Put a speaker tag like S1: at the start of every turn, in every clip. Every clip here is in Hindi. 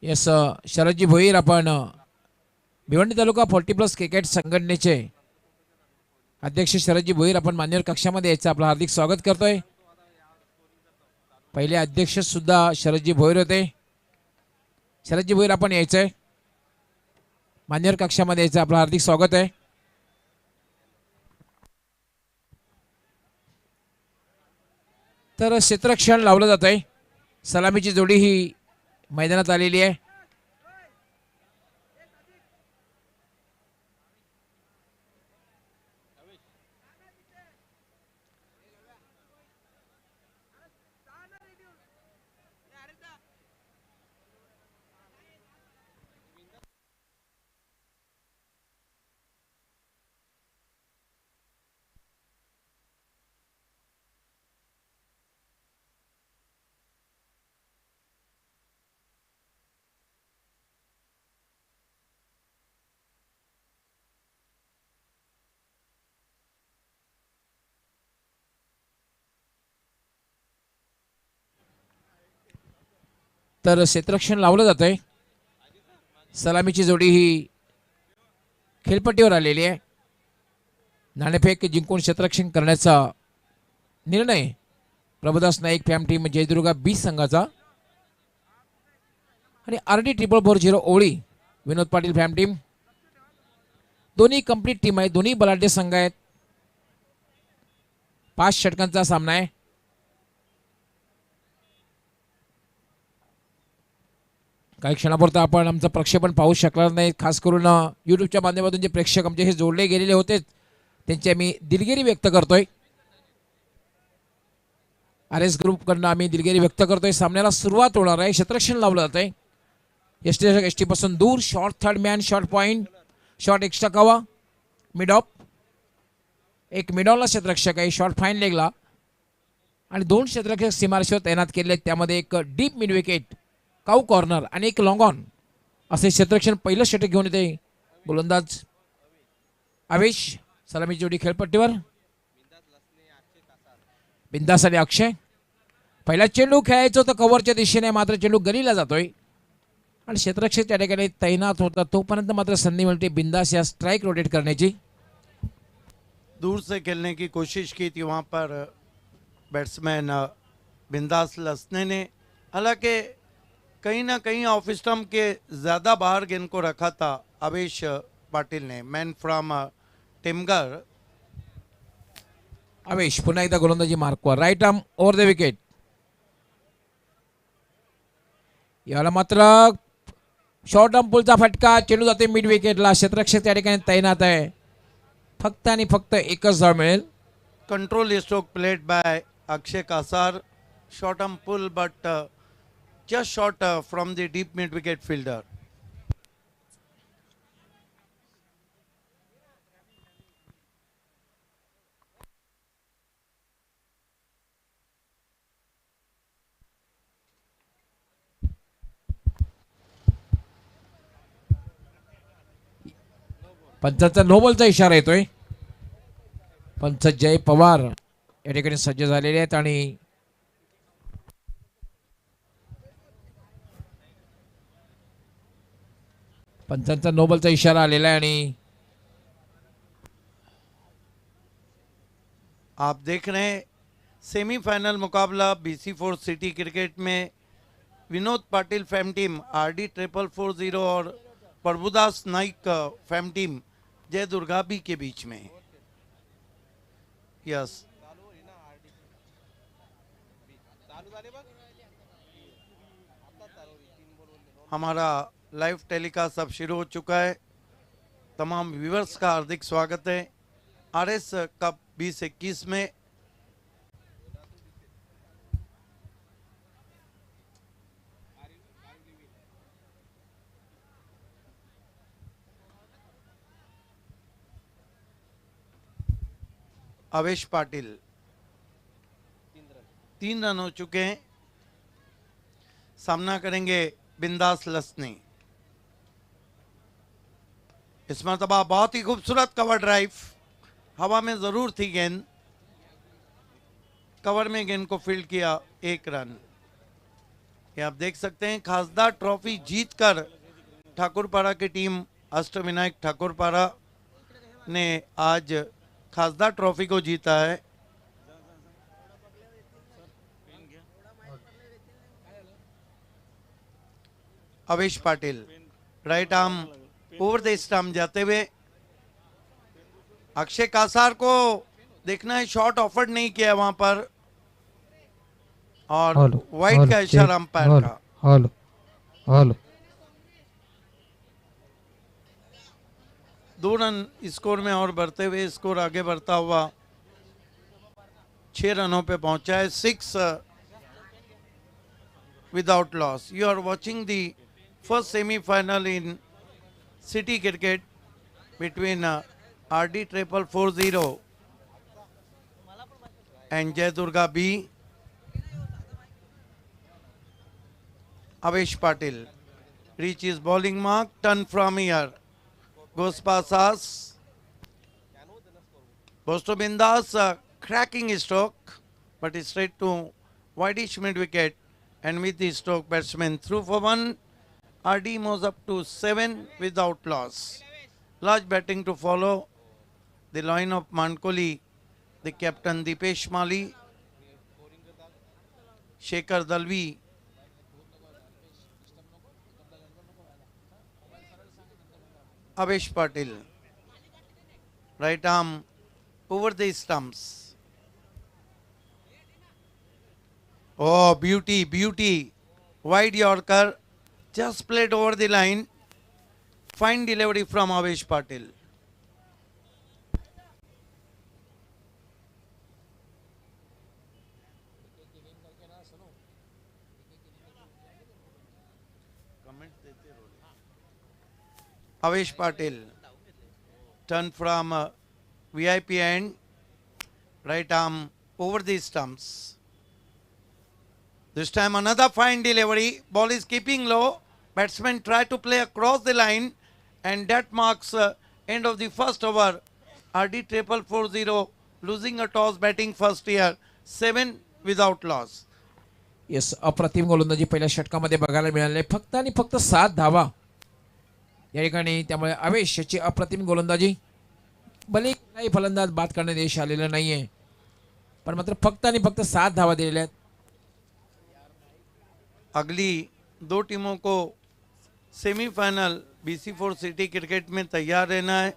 S1: यस शरदजी भोईर आपण भिवंडी तालुका 40+ क्रिकेट संघटनेचे अध्यक्ष शरदजी भोईर आपण मान्यवर कक्षामध्ये यायचं आपलं हार्दिक स्वागत करतोय। पहिले अध्यक्ष सुद्धा शरदजी भोईर होते। शरदजी भोईर आपण यायचंय मान्यवर कक्षामध्ये यायचं आपलं हार्दिक स्वागत आहे। तर क्षेत्ररक्षण लावलं जात आहे। सलामीची जोडी ही मैदानात आलेली आहे। तर क्षेत्ररक्षण लावलं जात आहे। सलामीची जोडी ही खेळपट्टीवर आलेली आहे। नाणेफेक जिंकून क्षेत्ररक्षण करण्याचा निर्णय प्रभुदास नाईक फॅम टीम जयदुर्गा 20 संघाचा आणि RD 444 ओळी विनोद पाटील फॅम टीम। दोन्ही कंप्लीट टीम आहे। दोन्ही बलाढ्य संघ आहेत। 5 षटकांचा सामना आहे। काही क्षणापुरता आपण आमचं प्रक्षेपण पाहू शकणार नाही, खास करून यूट्यूबच्या माध्यमातून जे प्रेक्षक आमचे हे जोडले गेलेले होते त्यांची आम्ही दिलगिरी व्यक्त करतोय। RS ग्रुपकडनं आम्ही दिलगिरी व्यक्त करतोय। सामन्याला सुरुवात होणार आहे। क्षेत्ररक्षण लावलं जात आहे। एसटी पासून दूर short third man short point short extra कवा मिड ऑफ एक मिडॉनला क्षेत्ररक्षक आहे शॉर्ट फाईन लेगला आणि 2 क्षेत्ररक्षक सीमारेषेवर तैनात केले आहेत। त्यामध्ये एक डीप मिड विकेट काऊ कॉर्नर आणि एक लॉंग ऑन असे क्षेत्ररक्षण पहिलं षटक घेऊन येते गोलंदाज आवेश। सलामी जोडी खेळपट्टीवर बिंदास आणि अक्षय। पहिला चेंडू खेळायचा होता कव्हरच्या दिशेने, मात्र चेंडू गलीला जातोय आणि क्षेत्ररक्षक त्या ठिकाणी तैनात होता तोपर्यंत मात्र संधी मिळते बिंदास या स्ट्राइक रोटेट करण्याची।
S2: दूर से खेलने की कोशिश की थी वहाँ पर बैट्समैन बिंदास लसने ने, हालांकि कहीं ना कहीं ऑफ स्टंप के ज़्यादा बाहर गेंद को रखा था आवेश पाटिल ने, मैन फ्रॉम टिमगर।
S1: आवेश पुन्हा एकदा गोलंदाजी मार्कवर right arm over the wicket. याला मात्र शॉर्ट आर्म पुलचा फटका, चेंडू जाते मिड विकेटला। क्षेत्ररक्षक त्या ठिकाणी तैनात आहे। फक्त आणि फक्त एकच धाव मिळेल।
S2: Control stroke played by Akshay Kasar, short arm pull but just short from the deep mid wicket fielder.
S1: पंचाचा नो बॉलचा इशारा येतोय। पंच जय पवार या ठिकाणी सज्ज झालेले आहेत आणि पंचांचा नो बॉलचा इशारा आलेला है। आणि
S2: आप देख रहे हैं सेमीफाइनल मुकाबला BC4 सिटी क्रिकेट में Vinod Patil fam team RD 444 और प्रभुदास नाइक फैम टीम जय दुर्गा बी के बीच में। यस हमारा लाइव टेलीकास्ट अब शुरू हो चुका है। तमाम व्यूवर्स का हार्दिक स्वागत है RS कप 2021 में। आवेश पाटिल 3 रन हो चुके हैं। सामना करेंगे बिंदास लसनी। इस मरतबा बहुत ही खूबसूरत कवर ड्राइव, हवा में जरूर थी गेंद, कवर में गेंद को फील्ड किया, 1 रन। ये आप देख सकते हैं खासदार ट्रॉफी जीतकर ठाकुरपाड़ा की टीम अष्टविनायक ठाकुरपाड़ा ने आज खासदार ट्रॉफी को जीता है। Avesh Patil right arm over the stump जाते हुए, अक्षय कासार को देखना है, शॉट ऑफर नहीं किया वहां पर और वाइड का इशारा अंपायर का।
S3: हॉलो हॉलो
S2: 2 रन स्कोर में और बढ़ते हुए स्कोर आगे बढ़ता हुआ 6 रनों पे पहुंचा है। 6 without loss. You are watching the first semi-final in City Cricket between RD 440 and Jai Durga B. Avesh Patil reaches bowling mark, turn from here, goes past us. Bosto Bindas cracking stroke, but straight to wideish mid wicket, and with the stroke batsman through for 1. RD moves up to 7 without loss. Large batting to follow. The line of Mankoli, the captain Dipesh Mali, Shekhar Dalvi, Avesh Patil, right arm over the stumps. Oh, beauty, beauty. Wide Yorker, just played over the line. Fine delivery from Avesh Patil. Avesh Patil, turn from VIP end, right arm over the stumps. This time another fine delivery. Ball is keeping low. Batsman try to play across the line, and that marks end of the first over. RD 440 losing a toss, batting first here. 7 without loss.
S1: Yes, अप्रतिम गोलंदाजी पहिल्या षटकामध्ये बघायला मिळाले. फक्त आणि फक्त 7 धावा या ठिकाणी. त्यामुळे अवेश याची अप्रतिम गोलंदाजी. भले काही फलंदाज बाद करण्यात यश आलेलं नाहीये, पण मात्र फक्त आणि फक्त 7 धावा दिलेल्या आहेत.
S2: अगली 2 टीमों को सेमीफाइनल BC4 सिटी क्रिकेट में तैयार रहना है.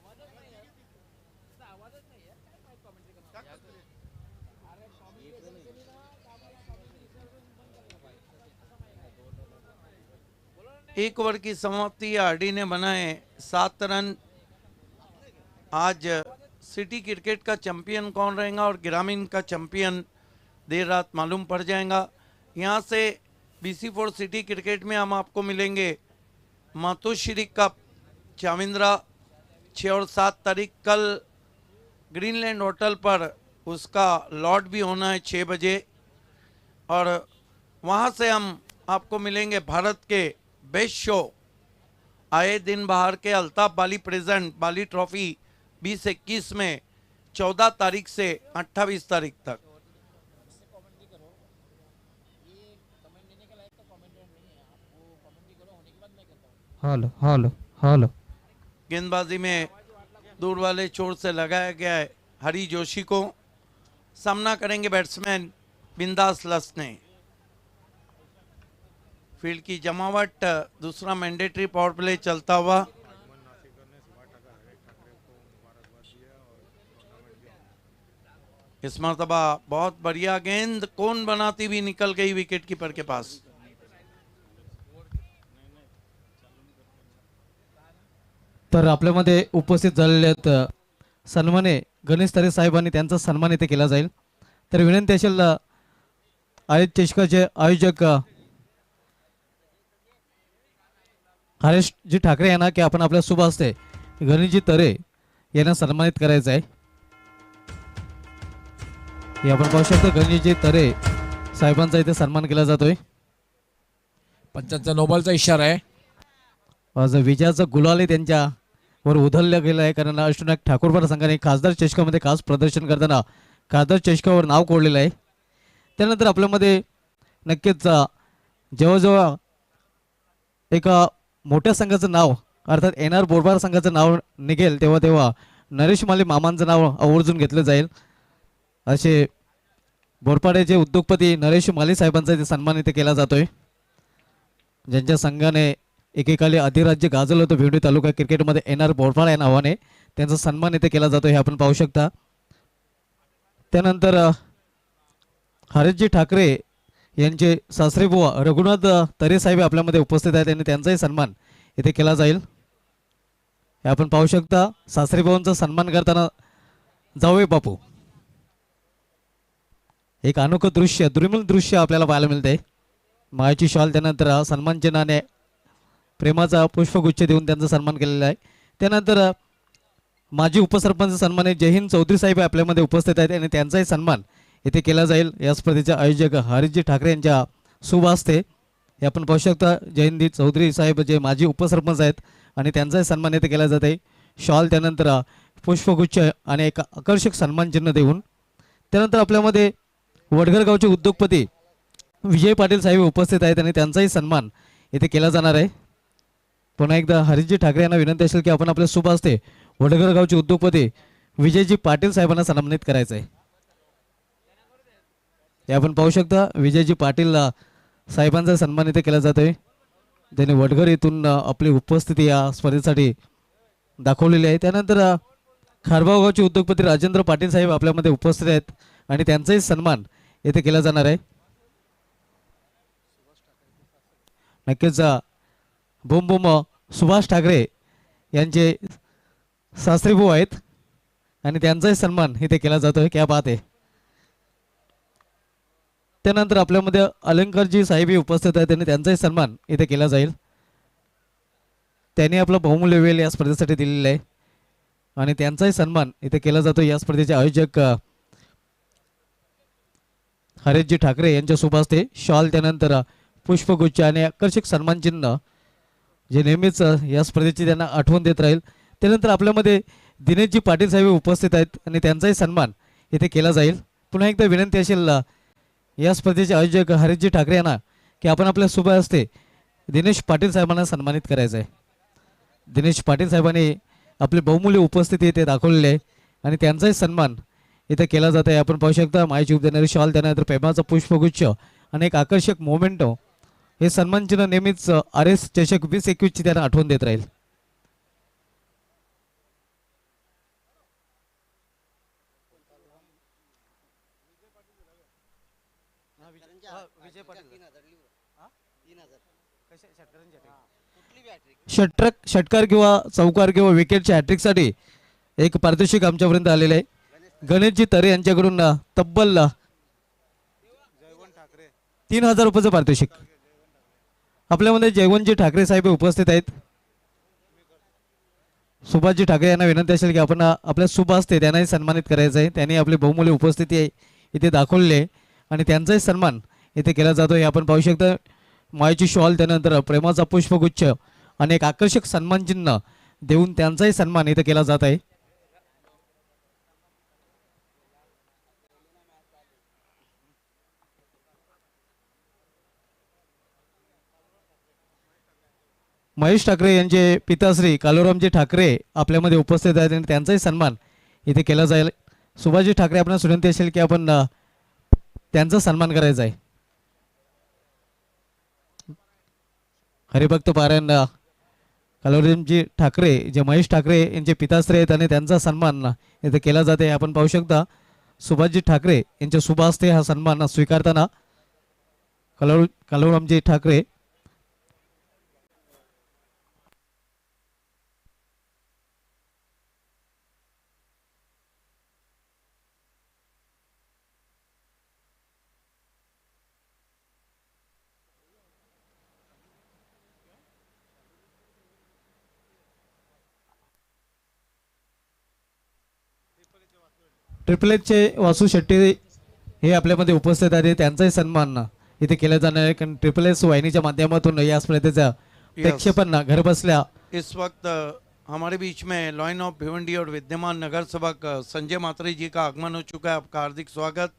S2: एक ओवर की समाप्ति RD ने बनाए 7 रन. आज सिटी क्रिकेट का चैंपियन कौन रहेगा और ग्रामीण का चैंपियन देर रात मालूम पड़ जाएगा. यहाँ से BC4 सिटी क्रिकेट में हम आपको मिलेंगे मातोश्री कप चाविंद्रा 6 और 7 तारीख. कल ग्रीनलैंड होटल पर उसका लॉट भी होना है 6 बजे, और वहाँ से हम आपको मिलेंगे भारत के बेस्ट शो आए दिन बाहर के अल्ताफ बाली प्रेजेंट बाली ट्रॉफी 2021 में 14 तारीख से 28 तारीख तक.
S3: हॉलो हॉलो हॉलो
S2: गेंदबाजी में दूर वाले छोर से लगाया गया है हरी जोशी को. सामना करेंगे बैट्समैन बिंदास लसने. फील्ड की जमावट, दूसरा मैंडेटरी पावर प्ले चलता हुआ. इस मर्तबा बहुत बढ़िया गेंद कौन बनाती हुई निकल गई विकेट कीपर के पास.
S3: तर आपल्यामध्ये उपस्थित झालेले आहेत सन्माने गणेश तरे साहेबांनी, त्यांचा सन्मान इथे केला जाईल. तर विनंती असेल आयोजित चषकाचे आयोजक हरेशजी ठाकरे यांना की आपण आपल्या शुभ हस्ते गणेशजी तरे यांना सन्मानित करायचं आहे. हे आपण पाहू शकतो गणेशजी तरे साहेबांचा इथे सन्मान केला जातोय.
S1: पंचांचा नोबलचा इशारा आहे.
S3: आज विजयाचा गुलाल त्यांच्या वर उधळला गेला आहे, कारण अष्टविनायक ठाकूरपाडा संघाने खासदार चषकामध्ये खास प्रदर्शन करताना खासदार चषकावर नाव कोरलेलं आहे. त्यानंतर आपल्यामध्ये नक्कीच जेव्हा जेव्हा एका मोठ्या संघाचं नाव अर्थात NR बोरबार संघाचं नाव निघेल तेव्हा तेव्हा नरेश माली मामांचं नाव आवर्जून घेतलं जाईल. असे बोरपाड्याचे उद्योगपती नरेश माली साहेबांचा इथे सन्मान इथे केला जातोय, ज्यांच्या संघाने एकेकाली अधिराज्य गाजवलं होतं भिवंडी तालुका क्रिकेटमध्ये NR बोरपाडा या नावाने. त्यांचा सन्मान इथे केला जातो हे आपण पाहू शकता. त्यानंतर हरीशजी ठाकरे यांचे सासरे बुवा रघुनाथ तरे साहेब आपल्यामध्ये उपस्थित आहेत आणि त्यांचाही सन्मान इथे केला जाईल हे आपण पाहू शकता. सासरे बुवांचा सन्मान करताना जावई बापू एक अनोखं दृश्य दुर्मिळ दृश्य आपल्याला पाहायला मिळते. मायाची शॉल त्यानंतर सन्मान चिन्हाने प्रेमाचा पुष्पगुच्छ देऊन त्यांचा सन्मान केलेला आहे. त्यानंतर माजी उपसरपंच सन्मानित जयहिंद चौधरी साहेब आपल्यामध्ये उपस्थित आहेत आणि त्यांचाही सन्मान इथे केला जाईल. या स्पर्धेचे आयोजक हरीशजी ठाकरे यांच्या शुभ हस्ते हे आपण पाहू शकता. जयहिंद चौधरी साहेब जे माजी उपसरपंच आहेत आणि त्यांचाही सन्मान इथे केला जात आहे. शॉल त्यानंतर पुष्पगुच्छ आणि एक आकर्षक सन्मान चिन्ह देऊन. त्यानंतर आपल्यामध्ये वडघर गावचे उद्योगपती विजय पाटील साहेब उपस्थित आहेत आणि त्यांचाही सन्मान इथे केला जाणार आहे. पुन्हा एकदा हरीशजी ठाकरे यांना विनंती असेल की आपण आपल्या शुभ हस्ते वडघर गावचे उद्योगपती विजयजी पाटील साहेबांना सन्मानित करायचं आहे. हे आपण पाहू शकता विजयजी पाटील साहेबांचा सन्मान इथे केला जातोय. त्यांनी वडघर येथून आपली उपस्थिती या स्पर्धेसाठी दाखवलेली आहे. त्यानंतर खारबाव गावचे उद्योगपती राजेंद्र पाटील साहेब आपल्यामध्ये उपस्थित आहेत आणि त्यांचाही सन्मान येथे केला जाणार आहे. नक्कीच बोम बोम सुभाष ठाकरे यांचे सासरेबू आहेत आणि त्यांचाही सन्मान इथे केला जातोय. क्या बात आहे. त्यानंतर आपल्यामध्ये अलंकारजी साहेबही उपस्थित आहेत आणि त्यांचाही सन्मान इथे केला जाईल. त्यांनी आपलं बहुमूल्य वेळ या स्पर्धेसाठी दिलेलं आहे आणि त्यांचाही सन्मान इथे केला जातो. या स्पर्धेचे आयोजक हरीशजी ठाकरे यांच्या शुभ हस्ते शॉल त्यानंतर पुष्पगुच्छ आणि आकर्षक सन्मान चिन्ह जे नेहमीच या स्पर्धेची त्यांना आठवण देत राहील. त्यानंतर आपल्यामध्ये दिनेशजी पाटील साहेब उपस्थित आहेत आणि त्यांचाही सन्मान इथे केला जाईल. पुन्हा एकदा विनंती असेल या स्पर्धेचे आयोजक हरीशजी ठाकरे यांना की आपण आपल्या शुभ हस्ते दिनेश पाटील साहेबांना सन्मानित करायचं आहे. दिनेश पाटील साहेबांनी आपली बहुमूल्य उपस्थिती इथे दाखवलेली आहे आणि त्यांचाही सन्मान इथे केला जात आहे. आपण पाहू शकता माहिती देणारी शॉल त्यानंतर प्रेमाचा पुष्पगुच्छ आणि एक आकर्षक मोमेंटो हे सन्मान चिन्ह नेहमीच RS चषक 2021 ची त्यांना आठवण देत राहील. षटकार किंवा चौकार किंवा विकेटच्या हॅट्रिकसाठी एक पारितोषिक आमच्यापर्यंत आलेले आहे. गणेशजी तरे यांच्याकडून तब्बल 3000 रुपयाचं पारितोषिक. आपल्यामध्ये जयवंतजी ठाकरे साहेब उपस्थित आहेत. सुभाषजी ठाकरे यांना विनंती असेल की आपण आपल्या शुभ हस्ते त्यांनाही सन्मानित करायचं आहे. त्यांनी आपली बहुमूल्य उपस्थिती इथे दाखवलेली आहे आणि त्यांचाही सन्मान इथे केला जातो. हे आपण पाहू शकता. मायेची शॉल त्यानंतर प्रेमाचा पुष्पगुच्छ आणि एक आकर्षक सन्मान चिन्ह देऊन त्यांचाही सन्मान इथे केला जात आहे. महेश ठाकरे यांचे पिताश्री कालुरामजी ठाकरे आपल्यामध्ये उपस्थित आहेत आणि त्यांचाही सन्मान इथे केला जाईल. सुभाषजी ठाकरे आपल्याला विनंती असेल की आपण त्यांचा सन्मान करायचा आहे. हरिभक्त पारायण कालुरामजी ठाकरे जे महेश ठाकरे यांचे पिताश्री आहेत आणि त्यांचा सन्मान इथे केला जाते. आपण पाहू शकता सुभाषजी ठाकरे यांच्या शुभ हस्ते हा सन्मान स्वीकारताना कालुरामजी ठाकरे ट्रिपल एचचे वासू शेट्टी हे आपल्यामध्ये उपस्थित आहेत. त्यांचाही सन्मान इथे केला जाणार आहे कारण ट्रिपल एच वाहिनीच्या माध्यमातून या स्पर्धेचा प्रक्षेपण घर बसल्या.
S2: इस वक्त हमारे बीच में लॉइन ऑफ भिवंडी और विद्यमान नगर सेवक संजय मात्रे जी का आगमन हो चुका है. आपका हार्दिक स्वागत.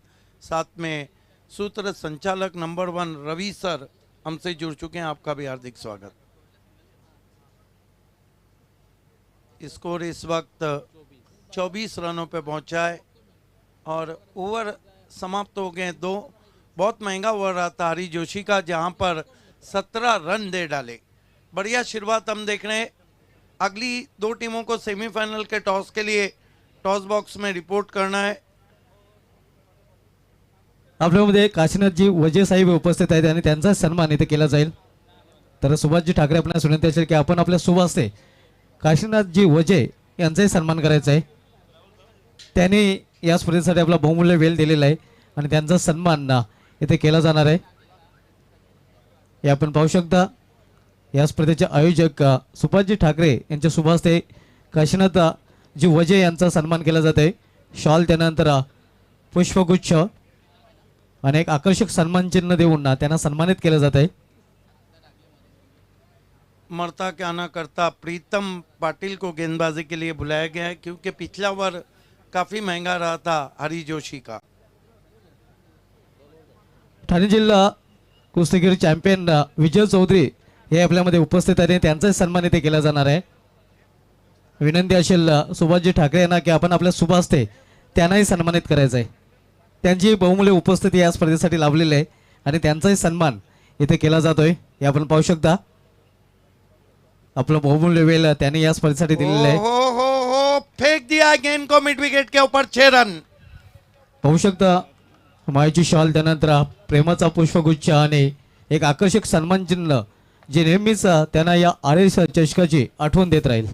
S2: साथ में सूत्र संचालक नंबर 1 रवि सर हमसे जुड़ चुके हैं, आपका भी हार्दिक स्वागत। स्कोर इस वक्त 24 रनों पे पहुंचा है और ओवर समाप्त हो गए दो। बहुत महंगा ओवर रहा था हरी जोशी का, जहां पर 17 रन दे डाले। बढ़िया शुरुआत हम देख रहे हैं। अगली दो टीमों को सेमीफाइनल के टॉस के लिए टॉस बॉक्स में रिपोर्ट करना है।
S3: आपल्यामध्ये काशीनाथजी वजे साहेब उपस्थित आहेत आणि त्यांचा सन्मान इथे केला जाईल. तर सुभाषजी ठाकरे आपल्याला विनंती असेल की आपण आपल्या सुभाषते काशीनाथजी वजे यांचाही सन्मान करायचा आहे. त्यांनी या स्पर्धेसाठी आपला बहुमूल्य वेळ दिलेला आहे आणि त्यांचा सन्मान इथे केला जाणार आहे. हे आपण पाहू शकता. या स्पर्धेचे आयोजक सुभाषजी ठाकरे यांच्या शुभ हस्ते काशीनाथजी वजे यांचा सन्मान केला जात आहे. शॉल त्यानंतर पुष्पगुच्छ आणि एक आकर्षक सन्मान चिन्ह देऊन त्यांना सन्मानित केलं जात आहे.
S2: मरता क्या ना करता प्रीतम पाटिल को गेंदबाजी के लिए बुलाया गया है, क्योंकि पिछला ओवर काफी महंगा रहा था हरी जोशी का।
S3: ठाणे जिल्हा कुस्तीगीर चॅम्पियन विजय चौधरी हे आपल्यामध्ये उपस्थित आहे. त्यांचा सन्मान इथे केला जाणार आहे. विनंती असेल सुभाषजी ठाकरे यांना की आपण आपल्या शुभ हस्ते त्यांनाही सन्मानित करायचं आहे. त्यांची बहुमूल्य उपस्थिती या स्पर्धेसाठी लाभलेली आहे आणि त्यांचाही सन्मान इथे केला जातोय. हे आपण पाहू शकता. आपलं बहुमूल्य वेळ त्यांनी या स्पर्धेसाठी दिलेलं आहे.
S2: हो फेंक दिया गेंद को मिड विकेट के ऊपर 6 रन।
S3: पाहू शकता मायेची शॉल त्यानंतर प्रेमाचा पुष्पगुच्छ आणि एक आकर्षक सन्मान चिन्ह जे नेहमीच त्यांना या आरएस चषकाची आठवण देत राहील.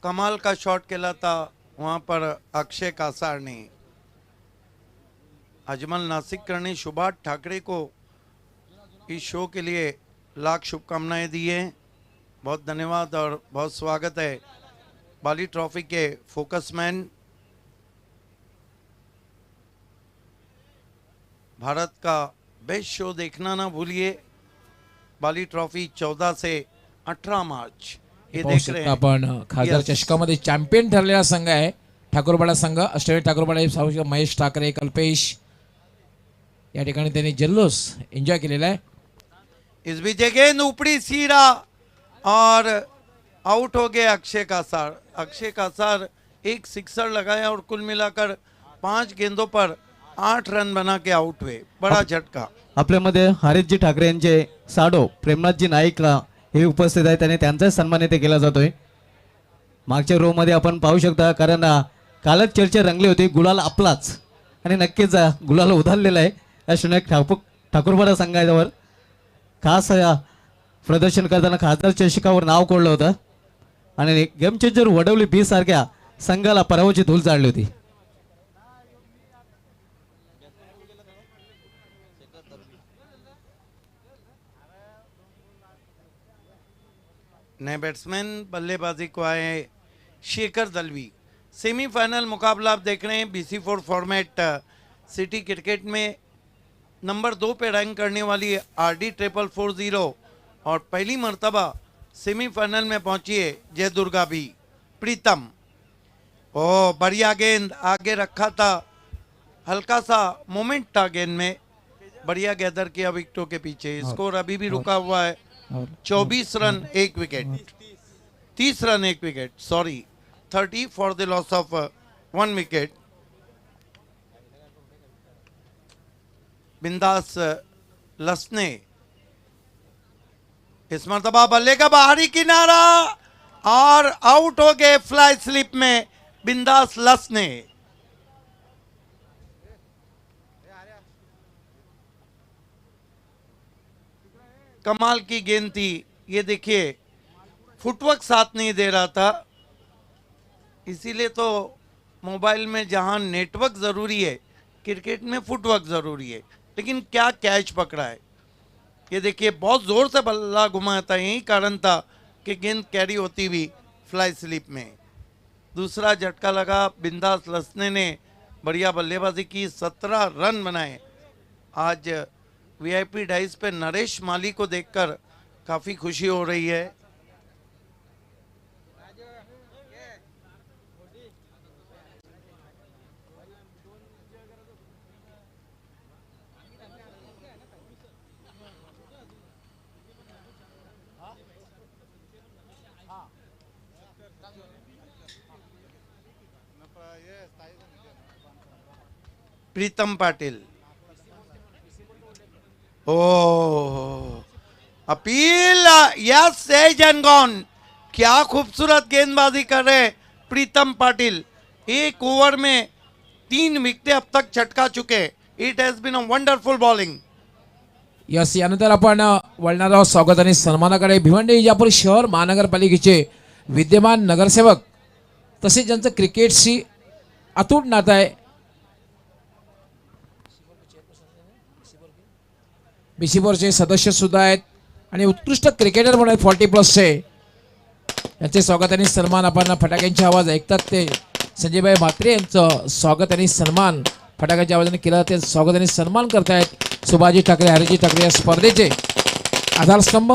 S2: कमाल का शॉट खेला था वहां पर अक्षय कासार ने। अजमल नासिककर ने सुभाष ठाकरे को इस शो के लिए लाख शुभकामनाएं दी है। बहुत धन्यवाद और बहुत स्वागत है बाली ट्रॉफी के फोकसमैन। भारत का बेस्ट शो देखना ना भूलिए। बाली ट्रॉफी 14 से 18 मार्च हे
S1: पाहू
S2: देख रहे
S1: शकता
S2: हैं।
S1: आपण खासदार
S2: Yes.
S1: चषकामध्ये चॅम्पियन ठरलेला संघ आहे ठाकूरवाडा संघ. अष्टमी ठाकूरवाडा हे पाहू शकता. महेश ठाकरे, कल्पेश या ठिकाणी त्यांनी जल्लोष एन्जॉय केलेला आहे.
S2: इस बीच ये गेंद ऊपरी सीधा और आउट हो गए अक्षय कासार। अक्षय कासार एक सिक्सर लगाया और कुल मिलाकर 5 गेंदों पर 8 रन बना के आउट हुए। बड़ा झटका।
S3: आपल्यामध्ये हरीशजी ठाकरे यांचे साडो प्रेमनाथजी नाईक हे उपस्थित आहेत आणि त्यांचा सन्मान इथे केला जातोय. मागच्या रो मध्ये आपण पाहू शकता, कारण कालच चर्चा रंगली होती गुलाल आपलाच आणि नक्कीच गुलाल उधळलेला आहे. अशोक ठाकूरवाडा संघावर खास प्रदर्शन करताना खासदार चषकावर नाव कोडलं होतं आणि गेम चेंजर वडवली बी सारख्या संघाला पराभवाची धूल चालली होती.
S2: नए बैट्समैन बल्लेबाजी को आए शेखर दलवी। सेमीफाइनल मुकाबला आप देख रहे हैं BC4 फॉर्मेट सिटी क्रिकेट में। नंबर 2 पे रैंक करने वाली RD 4440 और पहली मर्तबा सेमीफाइनल में पहुंची है जय दुर्गा भी प्रीतम। ओ बढ़िया गेंद आगे रखा था, हल्का सा मोमेंट था गेंद में, बढ़िया गैदर किया विकेटों के पीछे। स्कोर अभी भी रुका हुआ है 24 run 1 wicket, 30 run 1 wicket, sorry 30 for the loss of 1 wicket. बिंदास लसने इस मरतबा बल्ले का बाहरी किनारा और आउट हो गए फ्लाई स्लिप में बिंदास लसने। कमाल की गेंद थी। ये देखिए फुटवर्क साथ नहीं दे रहा था, इसीलिए तो मोबाइल में जहां नेटवर्क जरूरी है क्रिकेट में फुटवर्क जरूरी है। लेकिन क्या कैच पकड़ा है। ये देखिए बहुत जोर से बल्ला घुमाया था, यही कारण था कि गेंद कैरी होती हुई फ्लाई स्लिप में। दूसरा झटका लगा, बिंदास लसने ने बढ़िया बल्लेबाजी की, 17 रन बनाए। आज VIP डाइस पे नरेश माली को देखकर काफी खुशी हो रही है। Pritam Patil. Oh appeal, yes says and gone. क्या खूबसूरत गेंदबाजी कर रहे हैं प्रीतम पाटिल। एक ओवर में 3 विकेट अब तक छटका चुके। It has been a wonderful bowling.
S1: Yes, यानंतर आपण वळणार आहोत स्वागत आणि सन्मानाकडे। भिवंडी विजापूर शहर महानगरपालिकेचे विद्यमान नगरसेवक तसेच ज्यांचं क्रिकेटशी अतूट नातं आहे, बीसीबोरचे सदस्य सुद्धा आहेत आणि उत्कृष्ट क्रिकेटर म्हणून 40+चे यांचे स्वागत आणि सन्मान आपण फटाक्यांचे आवाज ऐकतात ते संजयभाई म्हात्रे यांचं स्वागत आणि सन्मान फटाक्याच्या आवाजाने केलं। ते स्वागत आणि सन्मान करतायत सुभाजी ठाकरे, हरिजी ठाकरे या स्पर्धेचे आधारस्तंभ।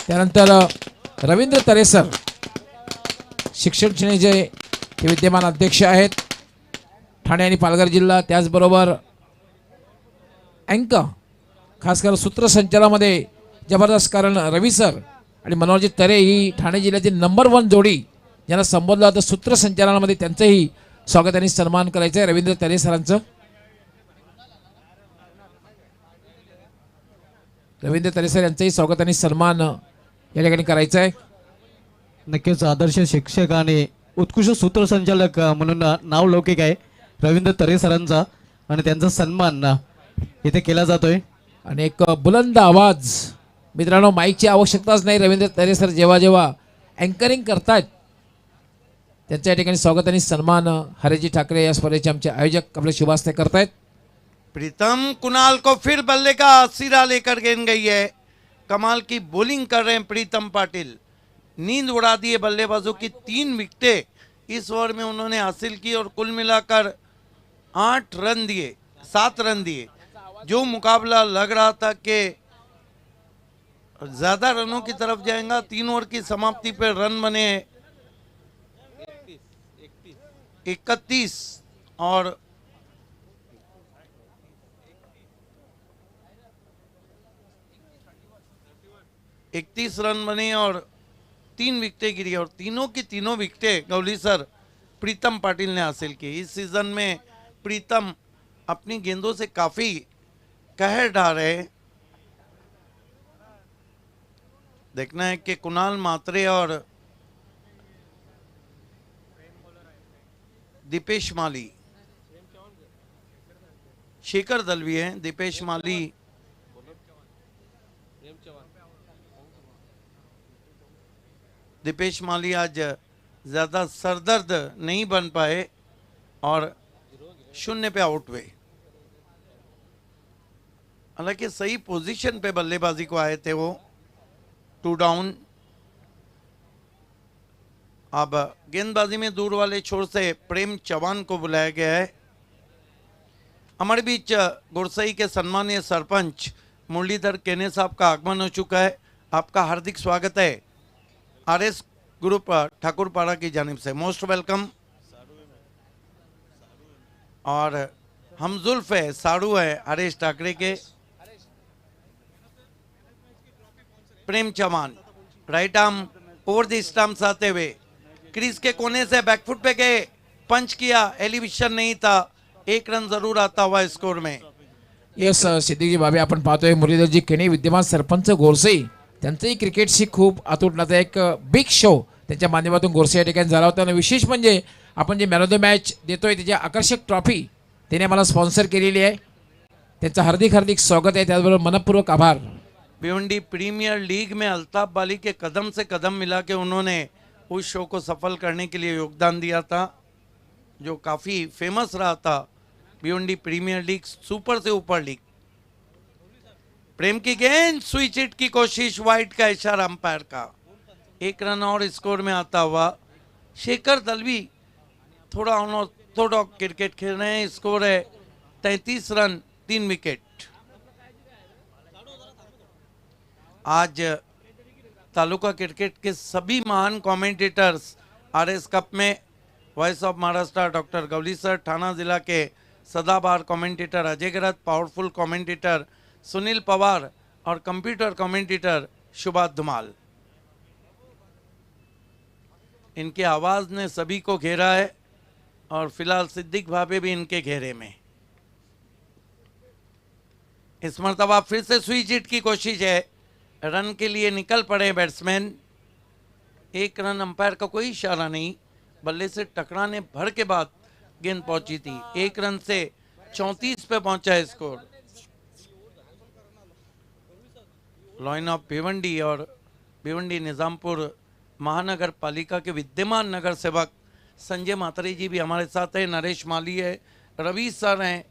S1: त्यानंतर रवींद्र तरेसर शिक्षण सेनेचे ते विद्यमान अध्यक्ष आहेत ठाणे आणि पालघर जिल्हा। त्याचबरोबर अँकर खास करून सूत्रसंचालनामध्ये जबरदस्त, कारण रवी सर आणि मनोहरजी तरे ही ठाणे जिल्ह्याची नंबर 1 जोडी ज्यांना संबोधलं जातं सूत्रसंचालनामध्ये, त्यांचंही स्वागत आणि सन्मान करायचं आहे रवींद्र तरे सरांचं। रवींद्र तरेसर यांचंही स्वागत आणि सन्मान या ठिकाणी करायचं आहे।
S3: नक्कीच आदर्श शिक्षक आणि उत्कृष्ट सूत्रसंचालक म्हणून नावलौकिक आहे रवींद्र तरे सरांचा आणि त्यांचा सन्मान इथे केला जातोय।
S1: आणि एक बुलंद आवाज, मित्रांनो माईकची आवश्यकताच नाही। रवींद्र तरे सर जेव्हा जेव्हा अँकरिंग करतात त्यांच्या या ठिकाणी स्वागत आणि सन्मान हरिजी ठाकरे या स्पर्धेचे आमचे आयोजक आपले शुभास्ते करतायत।
S2: प्रीतम कुणाल को फिर बल्ले का सिरा लेकर गेंद गई है। कमाल की बॉलिंग कर रहे हैं प्रीतम पाटिल। नींद उड़ा दी है बल्लेबाजों की। 3 विकेटें इस ओवर में उन्होंने हासिल की और कुल मिलाकर 8 रन दिए, 7 रन दिए। जो मुकाबला लग रहा था कि ज्यादा रनों की तरफ जाएगा, 3 ओवर की समाप्ति पर रन बने 31 और 31 रन बने और 3 विकेटें गिरी और तीनों की तीनों विकेटें गौली सर प्रीतम पाटिल ने हासिल की। इस सीजन में प्रीतम अपनी गेंदों से काफी कहर ढा रहे हैं। देखना है कि कुणाल मात्रे और दीपेश माली, शेखर दलवी हैं, दीपेश माली आज ज्यादा सरदर्द नहीं बन पाए और 0 पे आउट हुए। हालांकि सही पोजीशन पे बल्लेबाजी को आए थे वो। 2 डाउन। अब गेंदबाजी में दूर वाले छोर से प्रेम चौहान को बुलाया गया है। हमारे बीच गुरसई के सम्मानीय सरपंच मुरलीधर केने साहब का आगमन हो चुका है। आपका हार्दिक स्वागत है आरएस ग्रुप ठाकुरपाड़ा की जानिब से। Most welcome. और हम जुल्फ है, साड़ू है हरीश ठाकरे के। Prem Chauhan right arm over the stumps आते हुए क्रीज के कोने से बैकफुट पे गए, पंच किया, एलिवेशन नहीं था, 1 रन जरूर आता हुआ स्कोर में।
S1: येस सिद्धीजी बाबे, आपण पाहतोय मुरलीधरजी केणे विद्यमान सरपंच गोरसई, त्यांचंही क्रिकेटशी खूप अतूट नातं, एक बिग शो त्यांच्या माध्यमातून गोरसे या ठिकाणी झाला होता। आणि विशेष म्हणजे आपण जे मॅन ऑफ द मॅच देतोय त्याची आकर्षक ट्रॉफी त्याने मला स्पॉन्सर केलेली आहे। त्यांचं हार्दिक हार्दिक स्वागत आहे, त्याचबरोबर मनपूर्वक आभार।
S2: भिवंडी प्रीमियर लीग में अल्ताफ बाली के कदम से कदम मिला के उन्होंने उस शो को सफल करने के लिए योगदान दिया था, जो काफ़ी फेमस रहा था। भिवंडी प्रीमियर लीग सुपर से ऊपर लीग। प्रेम की गेंद, स्विच हिट की कोशिश, वाइड का इशारा अंपायर का। 1 रन और स्कोर में आता हुआ शेखर दलवी थोड़ा क्रिकेट खेल रहे हैं। स्कोर है 33 रन 3 विकेट। आज तालुका क्रिकेट के सभी महान कमेंटेटर्स आरएस कप में voice of Maharashtra doctor Gawli sir, Thane जिला के सदाबहार commentator Ajay Garat, powerful commentator Sunil Pawar और कंप्यूटर कमेंटेटर शुभात धुमाल। इनके आवाज़ ने सभी को घेरा है। और फिलहाल सिद्दीक भाभी भी इनके घेरे में। इस मरतबा फिर से स्विच हिट की कोशिश है, रन के लिए निकल पड़े बैट्समैन। एक रन, अंपायर का कोई इशारा नहीं, बल्ले से टकराने भर के बाद गेंद पहुंची थी। एक रन से 34 पे पहुंचा है स्कोर। लाइन ऑफ भिवंडी, और भिवंडी निजामपुर महानगर पालिका के विद्यमान नगर सेवक संजय मातरे जी भी हमारे साथ है, नरेश माली है, रवि सर हैं,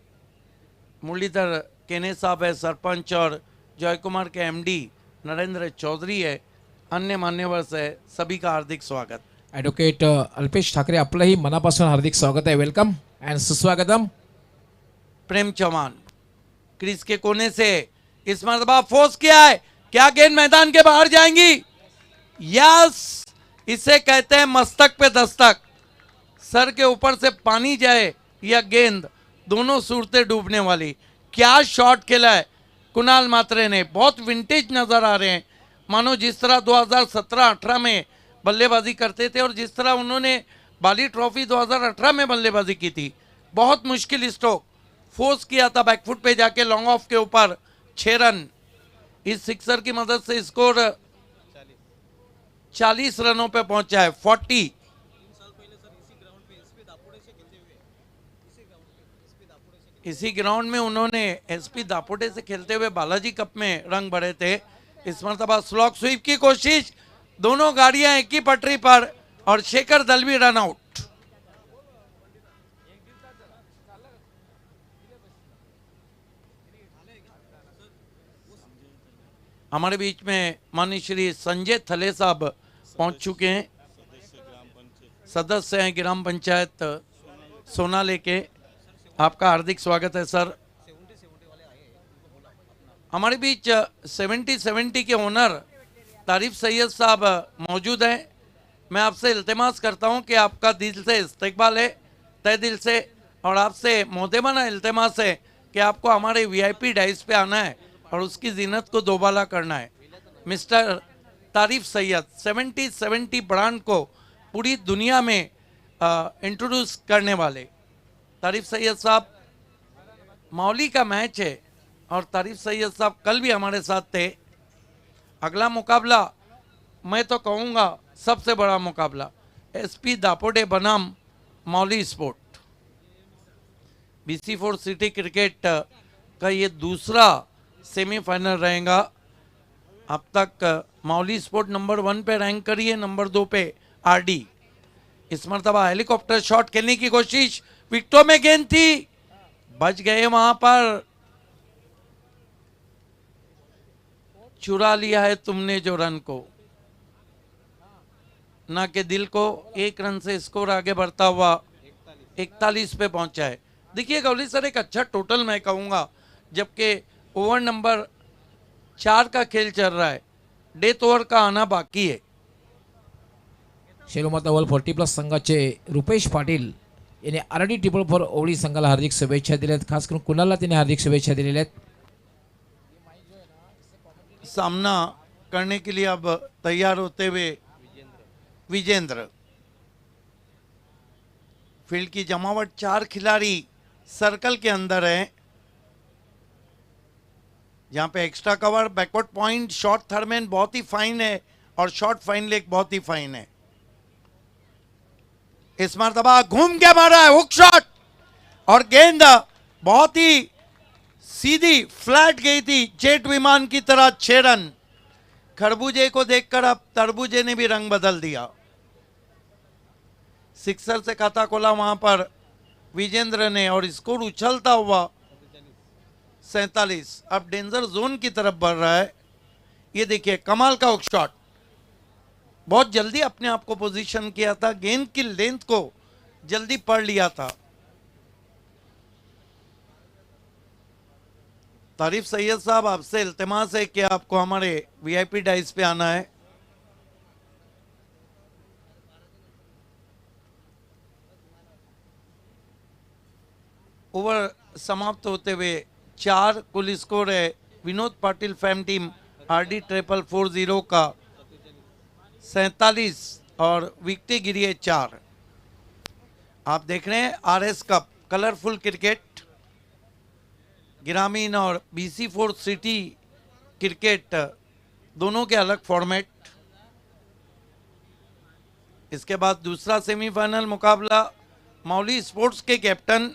S2: मुरलीधर केने साहब है सरपंच, और जय कुमार के एमडी नरेंद्र चौधरी है, अन्य मान्यवर है, सभी का हार्दिक स्वागत।
S1: ॲडव्होकेट अल्पेश ठाकरे आपलंही मनापासून हार्दिक स्वागत आहे, वेलकम अँड सुस्वागतम।
S2: प्रेम चौहान क्रीज के कोने से इस मरतबा फोर्स किया है, क्या गेंद मैदान के बाहर जाएंगी? यस, इसे कहते हैं मस्तक पे दस्तक। सर के ऊपर से पानी जाए या गेंद, दोनों सूरतें डूबने वाली। क्या शॉट खेला है कुणाल मात्रे ने, बहुत विंटेज नजर आ रहे हैं, मानो जिस तरह 2017-18 में बल्लेबाजी करते थे और जिस तरह उन्होंने बाली ट्रॉफी 2018 में बल्लेबाजी की थी। बहुत मुश्किल स्ट्रोक फोर्स किया था, बैकफुट पे जाके लॉन्ग ऑफ के ऊपर 6 रन। इस सिक्सर की मदद से स्कोर 40 रनों पे पहुंचा है, 40। इसी ग्राउंड में उन्होंने एसपी दापोटे से खेलते हुए बालाजी कप में रंग भरे थे। इस मरतबा स्लॉग स्वीप की कोशिश, दोनों गाड़ियां एक ही पटरी पर, और शेखर दलवी रन आउट। हमारे बीच में माननीय श्री संजय थले साहब पहुंच चुके हैं, सदस्य हैं ग्राम पंचायत सोनाले के। आपका हार्दिक स्वागत है सर। हमारे बीच 70 के ओनर तारिफ सैयद साहब मौजूद हैं। मैं आपसे इल्तिमास करता हूं कि आपका दिल से इस्तकबाल है, तय दिल से, और आपसे मोहतरमाना इल्तिमास है कि आपको हमारे वीआईपी डाइस पे आना है और उसकी जीनत को दोबाला करना है। मिस्टर तारिफ सैयद 70 ब्रांड को पूरी दुनिया में इंट्रोड्यूस करने वाले तारिफ सैयद साहब। मौली का मैच है और तारिफ सैयद साहब कल भी हमारे साथ थे। अगला मुकाबला मैं तो कहूँगा सबसे बड़ा मुकाबला, एसपी दापोटे बनाम मौली स्पोर्ट। BC4 सिटी क्रिकेट का ये दूसरा सेमीफाइनल रहेगा। अब तक मौली स्पोर्ट नंबर 1 पे रैंक करी है, नंबर 2 पे RD। इस मरतबा हेलीकॉप्टर शॉट खेलने की कोशिश, विकेटों में गेंद थी, बच गए, वहां पर चुरा लिया है तुमने जो रन को, ना के दिल को। 1 रन से स्कोर आगे बढ़ता हुआ 41 पे पहुंचा है। देखिए गौली सर, एक अच्छा टोटल मैं कहूंगा, जबकि ओवर नंबर 4 का खेल चल रहा है, डेथ ओव्हर का आना बाकी है।
S1: शेलोमाता वर्ल्ड 40+ संघाचे रुपेश पाटील यांनी RD ट्रिपल4 ओवळी संघाला हार्दिक शुभेच्छा दिल्या आहेत, खास करून कुणालला त्यांनी हार्दिक शुभेच्छा दिलेल्या आहेत।
S2: सामना करने के लिए अब तैयार होते हुए विजेंद्र। फील्ड की जमावट 4 खिलाड़ी सर्कल के अंदर है, जहां पे extra cover, backward point, short third man बहुत ही फाइन है और शॉर्ट फाइन लेग बहुत ही फाइन है। इस मरतबा घूम के मारा है हुक शॉट, और गेंद बहुत ही सीधी फ्लैट गई थी, जेट विमान की तरह। 6 रन। खरबूजे को देखकर अब तरबूजे ने भी रंग बदल दिया। सिक्सर से खाता खोला वहां पर विजेंद्र ने, और स्कोर उछलता हुआ 47 अब डेंजर जोन की तरफ बढ़ रहा है। ये देखिए कमाल का हुक शॉट, बहुत जल्दी अपने आप को पोजीशन किया था, गेंद की लेंथ को जल्दी पढ़ लिया था। तारिफ सैयद साहब, आपसे इल्तिमास है कि आपको हमारे वीआईपी डाइस पे आना है। ओवर समाप्त होते हुए 4 कुल स्कोर है Vinod Patil fam team RD 4440 का 47, और विकेटें गिरी है 4। आप देख रहे हैं आरएस कप कलरफुल क्रिकेट, ग्रामीण और BC4 सिटी क्रिकेट दोनों के अलग फॉर्मेट। इसके बाद दूसरा सेमीफाइनल मुकाबला मौली स्पोर्ट्स के कैप्टन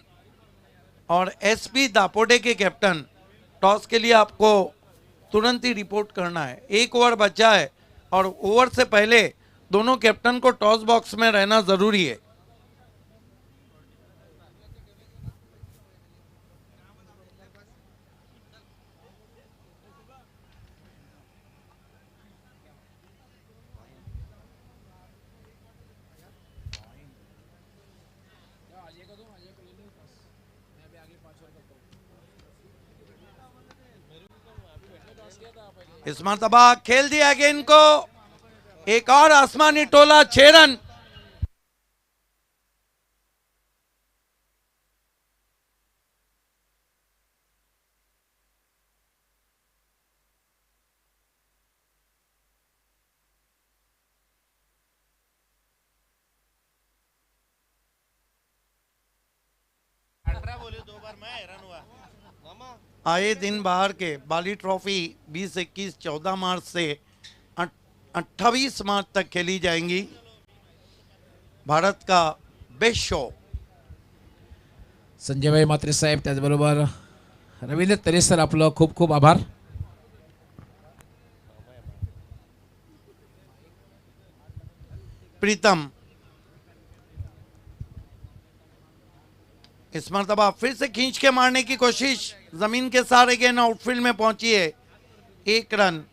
S2: और SP दापोडे के कैप्टन। टॉस के लिए आपको तुरंत ही रिपोर्ट करना है, 1 ओवर बचा है और ओवर से पहले दोनों कैप्टन को टॉस बॉक्स में रहना जरूरी है। इस मरतबा खेल दिया गेंद को, एक और आसमानी टोला, 6 रन। आए दिन बाहर के बाली ट्रॉफी 20, 21, 14 मार्च से 28 मार्च तक खेली जाएंगी। भारत का बेस्ट शो।
S1: संजयभाई म्हात्रे साहेब, त्याचबरोबर रवींद्र तरे सर, आपलं खूप खूप आभार.
S2: प्रीतम इस मरतबा फिर से खींच के मारने की कोशिश, जमीन के सारे गेंद आउटफील्ड में पहुंची है, 1 रन।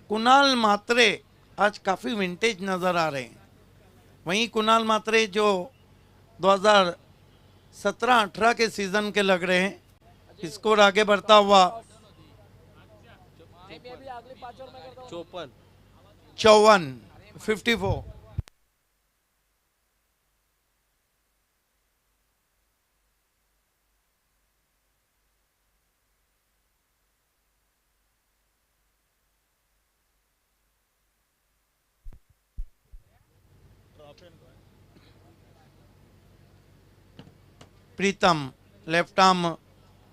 S2: कुणाल मात्रे आज काफी विंटेज नजर आ रहे हैं। वहीं कुणाल मात्रे जो 2017-18 के सीजन के लग रहे हैं, स्कोर आगे बढ़ता हुआ 54। Pritam left arm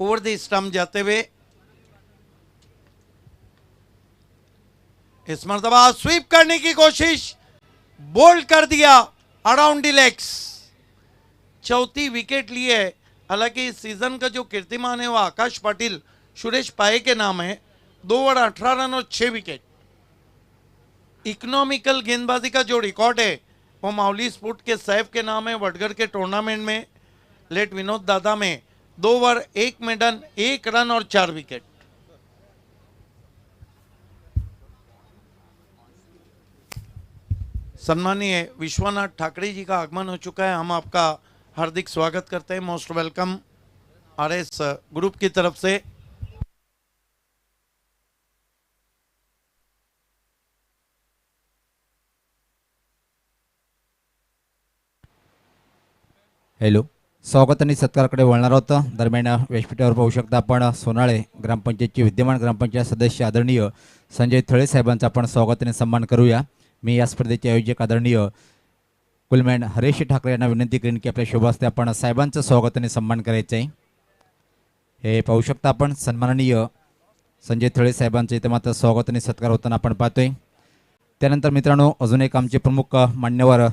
S2: over the stump जाते हुए इस मरतबा स्वीप करने की कोशिश, बोल्ड कर दिया अराउंड द लेग्स। चौथी विकेट ली है। हालांकि इस सीजन का जो कीर्तिमान है वो आकाश पाटिल, सुरेश पाए के नाम है। 2 ओवर 18 रन और 6 विकेट। इकोनॉमिकल गेंदबाजी का जो रिकॉर्ड है वो माउली स्पोर्ट के सैफ के नाम है। वडगढ़ के टूर्नामेंट में लेट विनोद दादा में 2 ओवर 1 मेडन, 1 रन और 4 विकेट। सम्मानीय विश्वनाथ ठाकरे जी का आगमन हो चुका है। हम आपका हार्दिक स्वागत करते हैं। मोस्ट वेलकम RS ग्रुप की तरफ से।
S4: हॅलो, स्वागत आणि सत्काराकडे वळणार होतं. दरम्यान व्यासपीठावर पाहू शकता आपण सोनाळे ग्रामपंचायतचे विद्यमान ग्रामपंचायत सदस्य आदरणीय संजय थळे साहेबांचा आपण स्वागत आणि सन्मान करूया. मी या स्पर्धेचे आयोजक आदरणीय कुलमॅन हरेश ठाकरे यांना विनंती करेन की आपल्या शुभास्ते आपण साहेबांचं स्वागत आणि सन्मान करायचं आहे. हे पाहू शकता आपण सन्माननीय संजय थळे साहेबांचं इथे मात्र स्वागत आणि सत्कार होताना आपण पाहतोय. त्यानंतर मित्रांनो, अजून एक आमचे प्रमुख मान्यवर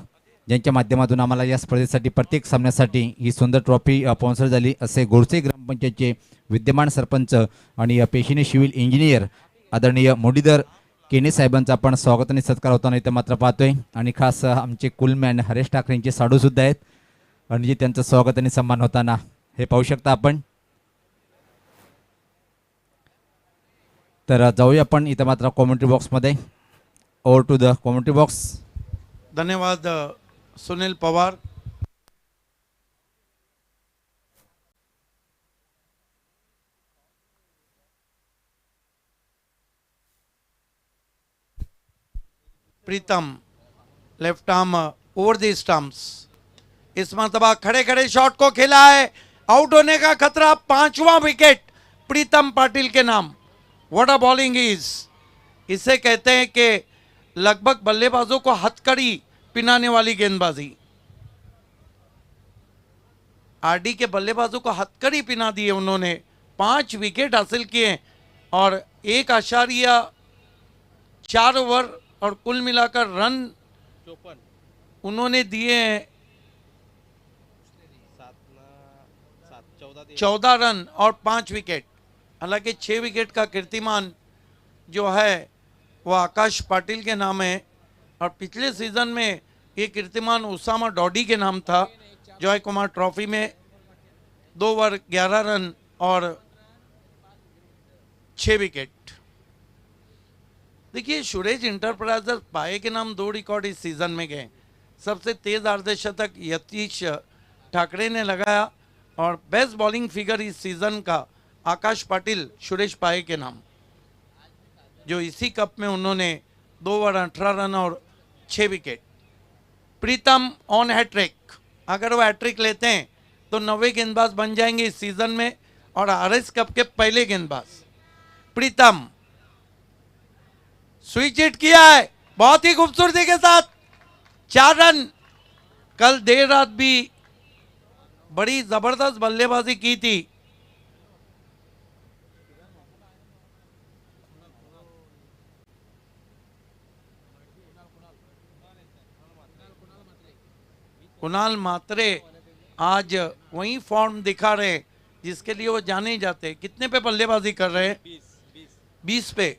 S4: ज्यांच्या माध्यमातून आम्हाला या स्पर्धेसाठी प्रत्येक सामन्यासाठी ही सुंदर ट्रॉफी स्पॉन्सर झाली असे गोरसे ग्रामपंचायतचे विद्यमान सरपंच आणि पेशीने सिव्हिल इंजिनियर आदरणीय मुरलीधर केने साहेबांचा आपण स्वागत आणि सत्कार होताना इथे मात्र पाहतोय. आणि खास आमचे कुलमॅन हरेश ठाकरे यांचे साडू सुद्धा आहेत आणि जे त्यांचं स्वागत आणि सन्मान होताना हे पाहू शकता आपण. तर जाऊया आपण इथे मात्र कॉमेंट्री बॉक्समध्ये. Over to the commentary box.
S2: धन्यवाद Sunil Pawar. Pritam left arm over the stumps. इस मरतबा खड़े खड़े शॉट को खेला है, आउट होने का खतरा। 5वां विकेट प्रीतम पाटिल के नाम। What a bowling is. इसे कहते हैं कि लगभग बल्लेबाजों को हथकड़ी पिनाने वाली गेंदबाजी। आरडी के बल्लेबाजों को हथकड़ी पिना दिए उन्होंने। 5 विकेट हासिल किए और 1.4 ओवर और कुल मिलाकर रन उन्होंने दिए हैं 14 रन और 5 विकेट। हालांकि 6 विकेट का कीर्तिमान जो है वो आकाश पाटिल के नाम है और पिछले सीजन में ये कीर्तिमान उसामा डॉडी के नाम था। जॉय कुमार ट्रॉफी में 2 ओवर 11 रन और 6 विकेट। देखिए सुरेश इंटरप्राइजेस पाए के नाम 2 रिकॉर्ड इस सीजन में गए। सबसे तेज अर्धशतक यतीश ठाकरे ने लगाया और बेस्ट बॉलिंग फिगर इस सीजन का आकाश पाटिल सुरेश पाए के नाम, जो इसी कप में उन्होंने 2 ओवर 18 रन और 6 विकेट। प्रीतम ऑन हैट्रिक, अगर वो हैट्रिक लेते हैं तो 90 गेंदबाज बन जाएंगे इस सीजन में और आरएस कप के पहले गेंदबाज। प्रीतम स्विच हिट किया है बहुत ही खूबसूरती के साथ, 4 रन। कल देर रात भी बड़ी जबरदस्त बल्लेबाजी की थी। कुणाल मात्रे आज वही फॉर्म दिखा रहे जिसके लिए वो जाने ही जाते। कितने पे बल्लेबाजी कर रहे हैं? 20 पे।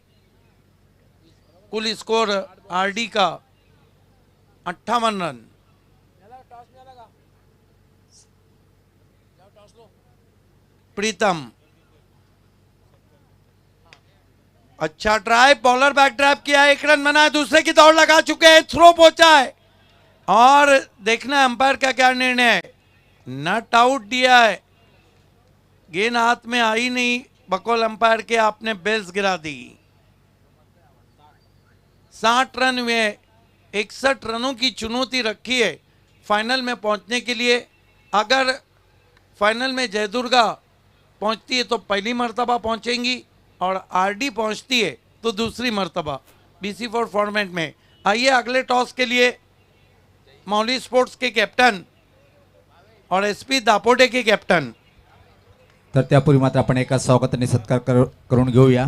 S2: कुल स्कोर आरडी का 58 रन। प्रीतम अच्छा ट्राई, बॉलर बैक ड्राइव किया, 1 रन बना है, दूसरे की दौड़ लगा चुके हैं, थ्रो पहुंचा है और देखना है अंपायर का क्या निर्णय है। नॉट आउट दिया है, गेंद हाथ में आई नहीं, बकौल अंपायर के आपने बेल्स गिरा दी। 60 रन हुए, 61 रनों की चुनौती रखी है फाइनल में पहुंचने के लिए। अगर फाइनल में जयदुर्गा पहुंचती है तो पहली मर्तबा पहुंचेंगी और आरडी पहुंचती है तो दूसरी मर्तबा BC4 फॉर्मेट में। आइए अगले टॉस के लिए मौली स्पोर्ट्स के कैप्टन और SP दापोटे के कैप्टन।
S4: तर त्यापूर्वी मात्र आपण एका स्वागत आणि सत्कार करून घेऊया.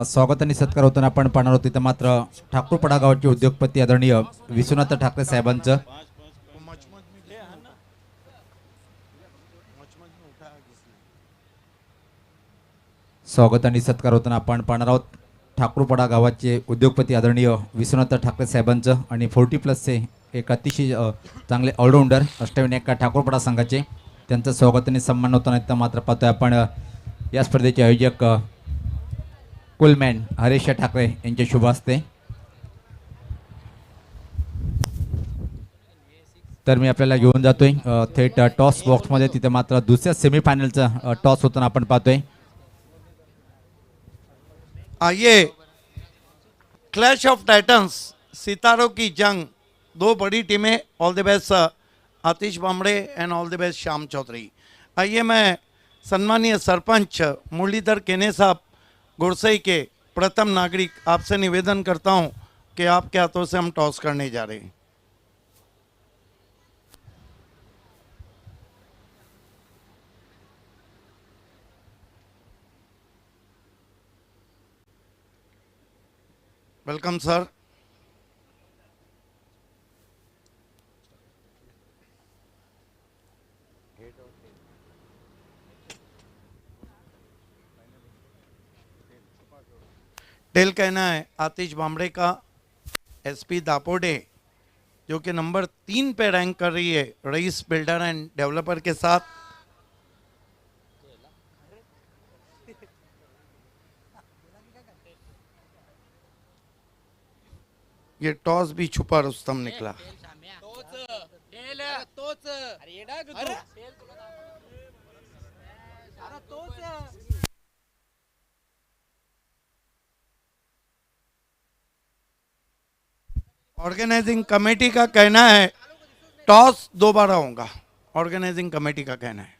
S4: स्वागत आणि सत्कार होताना आपण पाहणार आहोत तिथं मात्र ठाकूरपडा गावाचे उद्योगपती आदरणीय विश्वनाथ ठाकरे साहेबांचं स्वागत आणि सत्कार होताना आपण पाहणार आहोत ठाकूरपडा गावाचे उद्योगपती आदरणीय विश्वनाथ ठाकरे साहेबांचं आणि 40+ एक अतिशय चांगले ऑलराऊंडर अष्टविनायक ठाकूरपडा संघाचे त्यांचं स्वागत आणि सन्मान होताना इथं मात्र पाहतोय आपण या स्पर्धेचे आयोजक कुलमॅन हरीश ठाकरे यांचे शुभ हस्ते. तर मी आपल्याला घेऊन जातोय थेट टॉस बॉक्समध्ये. तिथे मात्र दुसऱ्या सेमीफायनलचा टॉस होताना आपण पाहतोय.
S2: आइए क्लैश ऑफ टाइटंस, सितारों की जंग, 2 बड़ी टीमें। All the best Atish Bamde and all the best Shyam Chaudhary. आइए मैं सम्मानीय सरपंच मुरलीधर केने साहब गुरसई के प्रथम नागरिक आपसे निवेदन करता हूं कि आपके हाथों से हम टॉस करने जा रहे हैं। Welcome sir. टेल कहना है आतिश बामड़े का, SP दापोटे जो कि नंबर 3 पे रैंक कर रही है रईस बिल्डर एंड डेवलपर के साथ। ये टॉस भी छुपा रुस्तम निकला। ऑर्गेनाइजिंग कमेटी का कहना है टॉस दोबारा होगा। ऑर्गेनाइजिंग कमेटी का कहना है।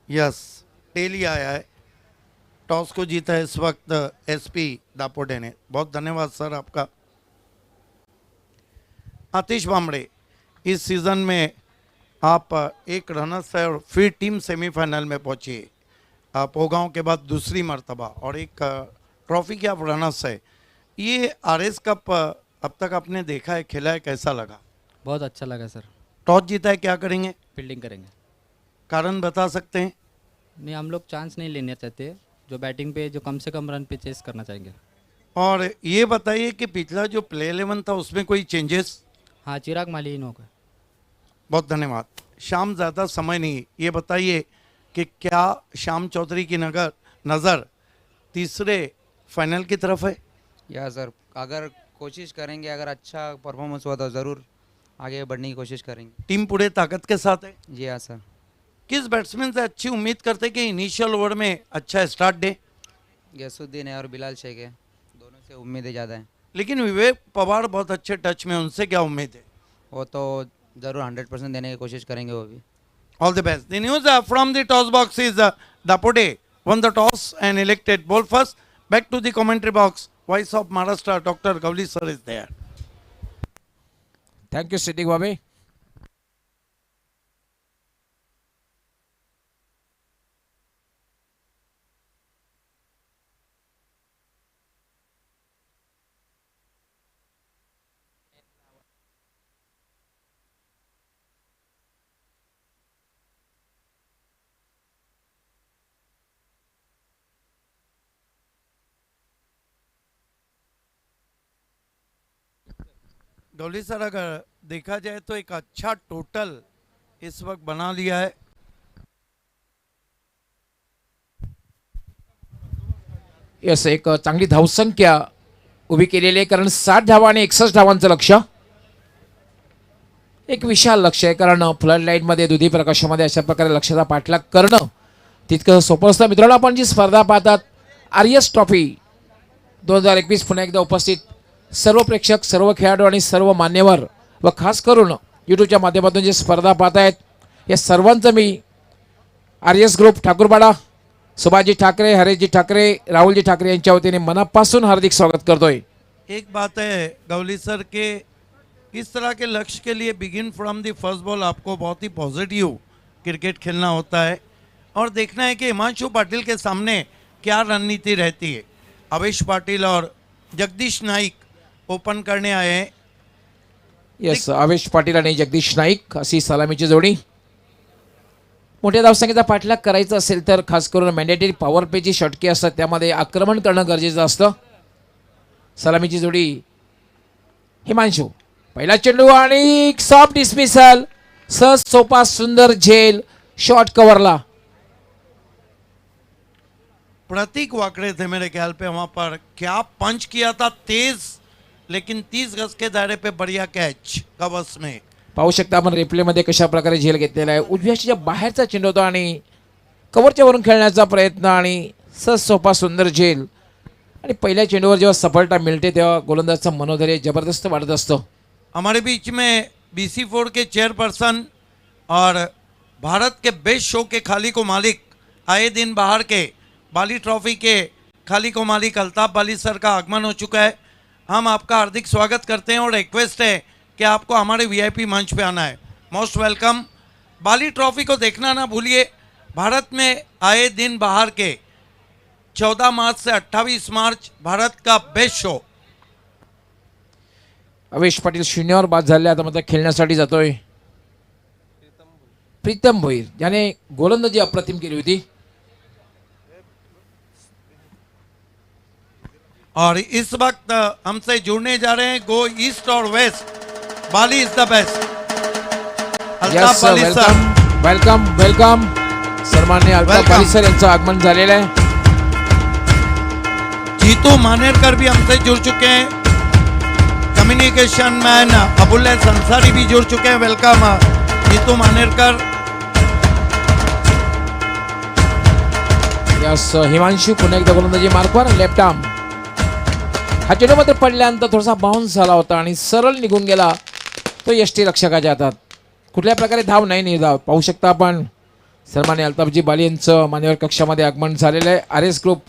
S2: यस टेल ही आया है। टॉस को जीता है इस वक्त एसपी दापोटे ने। बहुत धन्यवाद सर आपका। आतिश बामड़े, इस सीज़न में आप एक रनर से और फिर टीम सेमीफाइनल में पहुंची। पोगांव के बाद दूसरी मर्तबा और एक ट्रॉफी के आप रनर्स है। ये आरएस कप अब तक आपने देखा है, खेला है, कैसा लगा?
S5: बहुत अच्छा लगा सर।
S2: टॉस जीता है, क्या करेंगे?
S5: फील्डिंग करेंगे।
S2: कारण बता सकते हैं?
S5: नहीं, हम लोग चांस नहीं लेना चाहते, जो बैटिंग पे जो कम से कम रन पे चेस करना चाहेंगे।
S2: और ये बताइए कि पिछला जो प्ले 11 था उसमें कोई चेंजेस?
S5: हाँ, चिराग माली इन होगा।
S2: बहुत धन्यवाद। शाम ज़्यादा समय नहीं, ये बताइए कि क्या श्याम चौधरी की नज़र तीसरे फाइनल की तरफ है?
S6: या सर, अगर कोशिश करेंगे, अगर अच्छा परफॉर्मेंस हुआ तो ज़रूर आगे बढ़ने की कोशिश करेंगे।
S2: टीम पूरे ताकत के साथ है?
S6: जी हाँ सर।
S2: किस बैट्समैन से अच्छी उम्मीद करते कि इनिशियल ओवर में अच्छा स्टार्ट दे?
S6: गैसुद्दीन है और बिलाल शेख है, दोनों से उम्मीदें ज़्यादा हैं।
S2: लेकिन विवेक पवार बहुत अच्छे टच में, उनसे क्या उम्मीद है?
S6: वो तो ज़रूर 100% देने की कोशिश करेंगे वो भी।
S2: All the best. The news from the toss box is Dapote won the toss and elected ball first. Back to the commentary box. Voice of Maharashtra, Dr. Gavli sir is there.
S1: Thank you Siddiq बाबे.
S2: गौली सर, अगर देखा जाए तो एक अच्छा टोटल इस वक्त बना लिया है।
S1: यस, एक चांगली धावसंख्या उभी केलेली आहे, कारण 60 धावा आणि 61 धावांचं लक्ष. एक विशाल लक्ष आहे, कारण फ्लड लाईटमध्ये दुधी प्रकाशामध्ये अशा प्रकारे लक्षाचा पाठलाग करणं तितकं सोपं असतं. मित्रांनो, आपण जी स्पर्धा पाहतात आरएस ट्रॉफी 2021, पुन्हा एकदा उपस्थित सर्व प्रेक्षक, सर्व खेळाडू आणि सर्व मान्यवर व खास करून यूट्यूबच्या माध्यमातून जी स्पर्धा पाहतायत या सर्वांचं मी आरएस ग्रुप ठाकूरपाडा, सुभाषजी ठाकरे, हरेशजी ठाकरे, राहुलजी ठाकरे यांच्या वतीने मनापासून हार्दिक स्वागत करतोय.
S2: एक बात है गौली सर के इस तरह के लक्ष्य के लिए begin from the first ball आपको बहुत ही पॉजिटिव क्रिकेट खेलना होता है और देखना है कि हिमांशु पाटिल के सामने क्या रणनीति रहती है। अवेश पाटिल और जगदीश नाईक ओपन करने आए हैं।
S1: यस, आवेश पाटील आणि जगदीश नाईक अशी सलामीची जोडी. मोठ्या धावसंख्येचा पाठलाग करायचा असेल तर खास करून मॅन्डेटरी पॉवर पेची षटके असतात, त्यामध्ये आक्रमण करणं गरजेचं असतं. सलामीची जोडी हिमांशू, पहिला चेंडू आणि सॉफ्ट डिस्मिसल, सहज सोपा सुंदर झेल, शॉर्ट कव्हरला.
S2: प्रतीक वाकड़े थे मेरे ख्याल पे वहां पर, क्या पंच किया था तेज, लेकिन 30 गज के दायरे पे बढ़िया कैच कवर्स में.
S1: पाहू शकता आपण रिप्लेमध्ये कशा प्रकारे झेल घेतलेला आहे. उजव्याच्या बाहेरचा चेंडू होता आणि कव्हरच्या वरून खेळण्याचा प्रयत्न आणि सहज सोपा सुंदर झेल. आणि पहिल्या चेंडूवर जेव्हा सफलता मिळते तेव्हा गोलंदाजचं मनोधैर्य जबरदस्त वाढत असतं.
S2: हमारे बीच में BC4 के चेयरपर्सन और भारत के बेस्ट शो के खाली को मालिक, आए दिन बाहर के बाली ट्रॉफी के खाली को मालिक अल्ताफ बाली सर का आगमन हो चुका है. हम आपका हार्दिक स्वागत करते हैं और रिक्वेस्ट है कि आपको हमारे VIP मंच पे आना है. Most welcome. बाली ट्रॉफी को देखना ना भूलिए. भारत में आए दिन बाहर के 14 मार्च से 28 मार्च भारत का बेस्ट शो.
S1: अवेश पाटील शून्यावर बाद झाले, आता मात्र खेळण्यासाठी जातोय प्रीतम भोईर, ज्याने गोलंदाजी अप्रतिम केली होती.
S2: और इस वक्त हमसे जुड़ने जा रहे हैं गो ईस्ट और west. Bali is the best. Altaf Bali sir,
S1: welcome welcome welcome. सन्माननीय अल्ताफ
S2: Welcome.
S1: बाली सर यांचं आगमन झालेलं आहे.
S2: जीतू मानेरकर भी हमसे जुड़ चुके हैं. कम्युनिकेशन मैन अबुल्ला संसारी भी जुड़ चुके हैं. वेलकम जीतू मानेरकर.
S1: यस, हिमांशू पुन्हा एकदा गोलंदाजी मार्कवर लेफ्ट आर्म. हा चेंडू मध्ये पडल्यानंतर थोडासा बाउन्स झाला होता आणि सरळ निघून गेला तो यष्टी रक्षकाच्या हातात. कुठल्या प्रकारे धाव नाही निर्धाव. पाहू शकता आपण सन्माननीय अल्ताफजी बाली यांचं मान्यवर कक्षामध्ये आगमन झालेलं आहे. आरएस ग्रुप